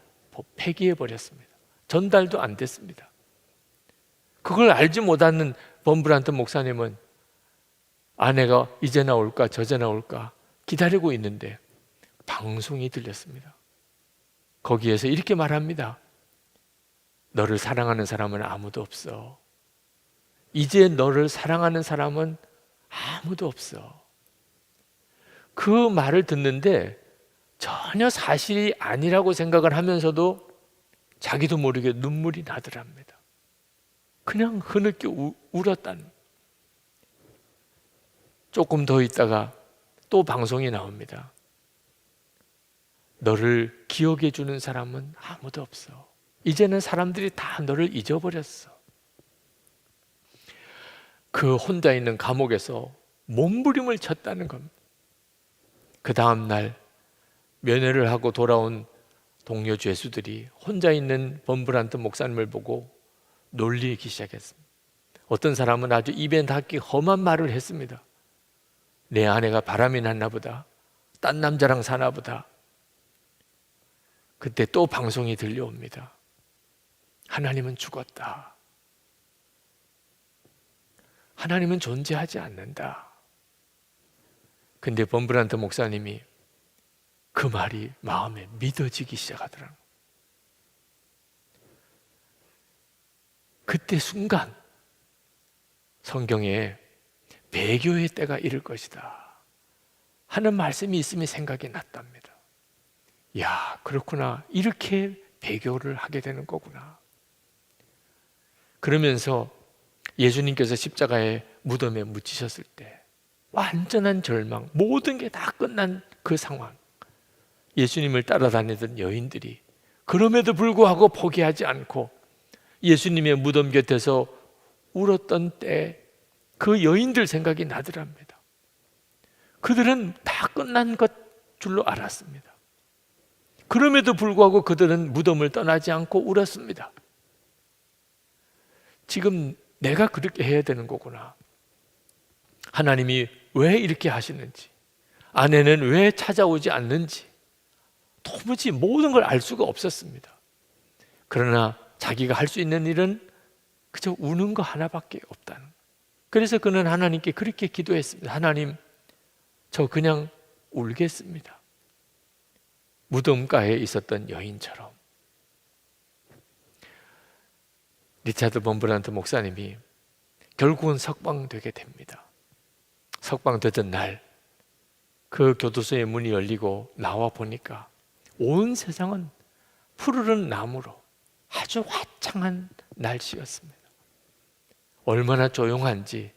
폐기해 버렸습니다. 전달도 안 됐습니다. 그걸 알지 못하는 범브란트 목사님은 아내가 이제나 올까 저제나 올까 기다리고 있는데 방송이 들렸습니다. 거기에서 이렇게 말합니다. 너를 사랑하는 사람은 아무도 없어. 이제 너를 사랑하는 사람은 아무도 없어. 그 말을 듣는데 전혀 사실이 아니라고 생각을 하면서도 자기도 모르게 눈물이 나더랍니다. 그냥 흐느껴 울었다는. 조금 더 있다가 또 방송이 나옵니다. 너를 기억해 주는 사람은 아무도 없어. 이제는 사람들이 다 너를 잊어버렸어. 그 혼자 있는 감옥에서 몸부림을 쳤다는 겁니다. 그 다음 날 면회를 하고 돌아온 동료 죄수들이 혼자 있는 범브란트 목사님을 보고 놀리기 시작했습니다. 어떤 사람은 아주 입에 닿기 험한 말을 했습니다. 내 아내가 바람이 났나 보다. 딴 남자랑 사나 보다. 그때 또 방송이 들려옵니다. 하나님은 죽었다. 하나님은 존재하지 않는다. 근데 범브란트 목사님이 그 말이 마음에 믿어지기 시작하더라고요. 그때 순간 성경에 배교의 때가 이를 것이다 하는 말씀이 있음이 생각이 났답니다. 야, 그렇구나. 이렇게 배교를 하게 되는 거구나. 그러면서 예수님께서 십자가의 무덤에 묻히셨을 때 완전한 절망, 모든 게 다 끝난 그 상황, 예수님을 따라다니던 여인들이 그럼에도 불구하고 포기하지 않고 예수님의 무덤 곁에서 울었던 때 그 여인들 생각이 나더랍니다. 그들은 다 끝난 것 줄로 알았습니다. 그럼에도 불구하고 그들은 무덤을 떠나지 않고 울었습니다. 지금 내가 그렇게 해야 되는 거구나. 하나님이 왜 이렇게 하시는지, 아내는 왜 찾아오지 않는지 도무지 모든 걸 알 수가 없었습니다. 그러나 자기가 할 수 있는 일은 그저 우는 거 하나밖에 없다는. 그래서 그는 하나님께 그렇게 기도했습니다. 하나님, 저 그냥 울겠습니다. 무덤가에 있었던 여인처럼. 리차드 범브란트 목사님이 결국은 석방되게 됩니다. 석방되던 날 그 교도소의 문이 열리고 나와 보니까 온 세상은 푸르른 나무로 아주 화창한 날씨였습니다. 얼마나 조용한지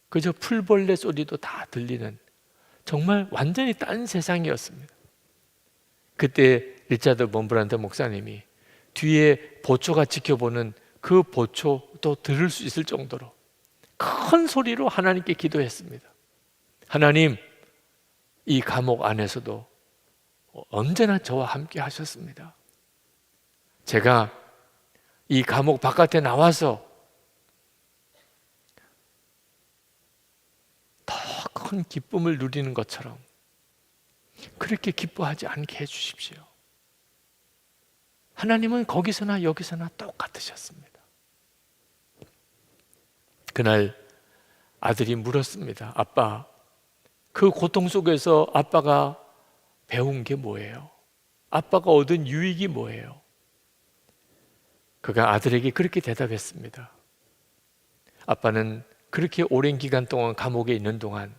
그저 풀벌레 소리도 다 들리는 정말 완전히 딴 세상이었습니다. 그때 리차드 범브란트 목사님이 뒤에 보초가 지켜보는 그 보초도 들을 수 있을 정도로 큰 소리로 하나님께 기도했습니다. 하나님, 이 감옥 안에서도 언제나 저와 함께 하셨습니다. 제가 이 감옥 바깥에 나와서 더 큰 기쁨을 누리는 것처럼 그렇게 기뻐하지 않게 해주십시오. 하나님은 거기서나 여기서나 똑같으셨습니다. 그날 아들이 물었습니다. 아빠, 그 고통 속에서 아빠가 배운 게 뭐예요? 아빠가 얻은 유익이 뭐예요? 그가 아들에게 그렇게 대답했습니다. 아빠는 그렇게 오랜 기간 동안 감옥에 있는 동안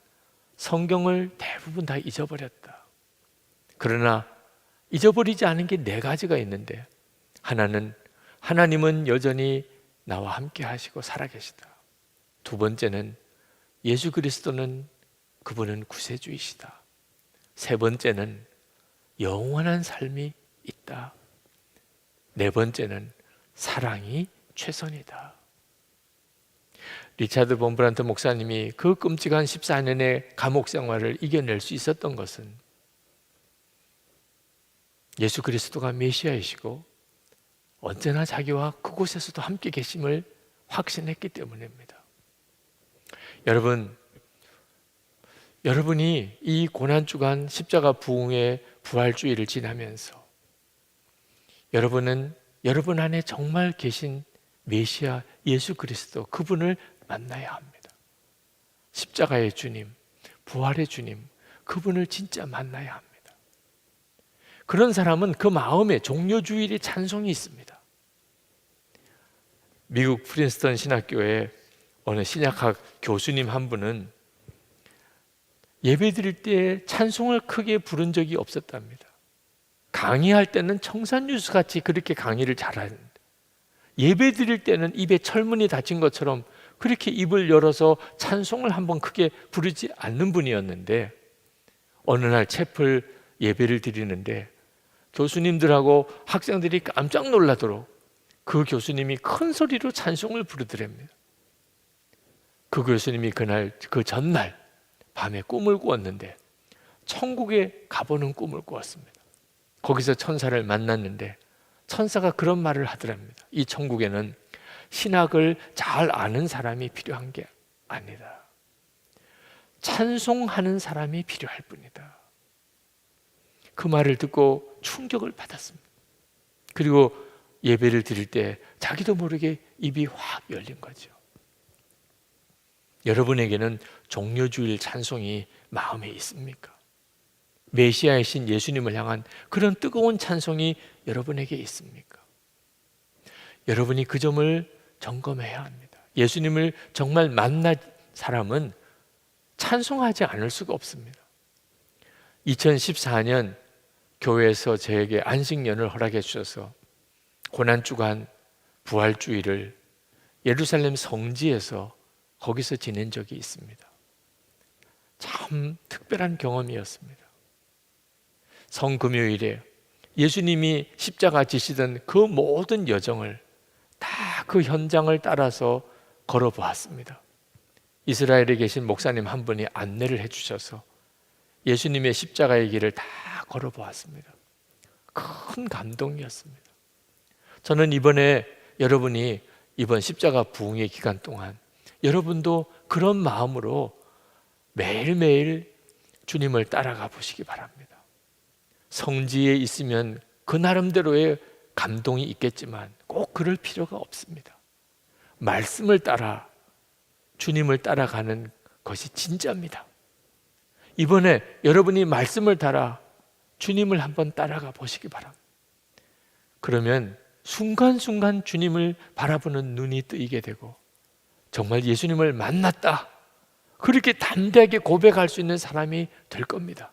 성경을 대부분 다 잊어버렸다. 그러나 잊어버리지 않은 게 4가지가 있는데, 하나는 하나님은 여전히 나와 함께 하시고 살아계시다. 2번째는 예수 그리스도는 그분은 구세주이시다. 3번째는 영원한 삶이 있다. 4번째는 사랑이 최선이다. 리차드 범브란트 목사님이 그 끔찍한 14년의 감옥 생활을 이겨낼 수 있었던 것은 예수 그리스도가 메시아이시고 언제나 자기와 그곳에서도 함께 계심을 확신했기 때문입니다. 여러분이 이 고난주간 십자가 부흥의 부활주의를 지나면서 여러분은 여러분 안에 정말 계신 메시아 예수 그리스도, 그분을 만나야 합니다. 십자가의 주님, 부활의 주님, 그분을 진짜 만나야 합니다. 그런 사람은 그 마음에 종려주일의 찬송이 있습니다. 미국 프린스턴 신학교에 어느 신약학 교수님 한 분은 예배 드릴 때 찬송을 크게 부른 적이 없었답니다. 강의할 때는 청산유수 같이 그렇게 강의를 잘하는데 예배 드릴 때는 입에 철문이 닫힌 것처럼 그렇게 입을 열어서 찬송을 한번 크게 부르지 않는 분이었는데, 어느 날 채플 예배를 드리는데 교수님들하고 학생들이 깜짝 놀라도록 그 교수님이 큰 소리로 찬송을 부르더랍니다. 그 교수님이 그 전날 밤에 꿈을 꾸었는데 천국에 가보는 꿈을 꾸었습니다. 거기서 천사를 만났는데 천사가 그런 말을 하더랍니다. 이 천국에는 신학을 잘 아는 사람이 필요한 게 아니다. 찬송하는 사람이 필요할 뿐이다. 그 말을 듣고 충격을 받았습니다. 그리고 예배를 드릴 때 자기도 모르게 입이 확 열린 거죠. 여러분에게는 종려주일 찬송이 마음에 있습니까? 메시아이신 예수님을 향한 그런 뜨거운 찬송이 여러분에게 있습니까? 여러분이 그 점을 점검해야 합니다. 예수님을 정말 만난 사람은 찬송하지 않을 수가 없습니다. 2014년 교회에서 저에게 안식년을 허락해 주셔서 고난주간 부활주일을 예루살렘 성지에서 거기서 지낸 적이 있습니다. 참 특별한 경험이었습니다. 성금요일에 예수님이 십자가 지시던 그 모든 여정을 다 그 현장을 따라서 걸어보았습니다. 이스라엘에 계신 목사님 한 분이 안내를 해주셔서 예수님의 십자가의 길을 다 걸어보았습니다. 큰 감동이었습니다. 저는 이번에 여러분이 이번 십자가 부흥의 기간 동안 여러분도 그런 마음으로 매일매일 주님을 따라가 보시기 바랍니다. 성지에 있으면 그 나름대로의 감동이 있겠지만 꼭 그럴 필요가 없습니다. 말씀을 따라 주님을 따라가는 것이 진짜입니다. 이번에 여러분이 말씀을 따라 주님을 한번 따라가 보시기 바랍니다. 그러면 순간순간 주님을 바라보는 눈이 뜨이게 되고 정말 예수님을 만났다, 그렇게 담대하게 고백할 수 있는 사람이 될 겁니다.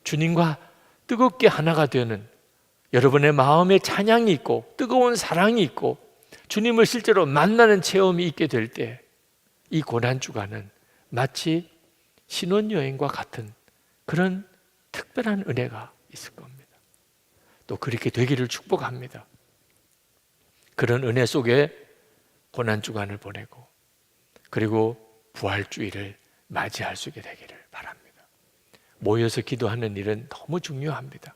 주님과 뜨겁게 하나가 되는 여러분의 마음에 찬양이 있고 뜨거운 사랑이 있고 주님을 실제로 만나는 체험이 있게 될 때 이 고난주간은 마치 신혼여행과 같은 그런 특별한 은혜가 있을 겁니다. 또 그렇게 되기를 축복합니다. 그런 은혜 속에 고난주간을 보내고 그리고 부활주일을 맞이할 수 있게 되기를 바랍니다. 모여서 기도하는 일은 너무 중요합니다.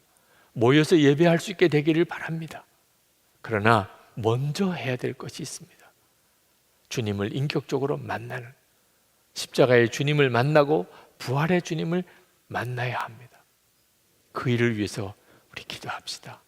모여서 예배할 수 있게 되기를 바랍니다. 그러나 먼저 해야 될 것이 있습니다. 주님을 인격적으로 만나는, 십자가의 주님을 만나고 부활의 주님을 만나야 합니다. 그 일을 위해서 우리 기도합시다.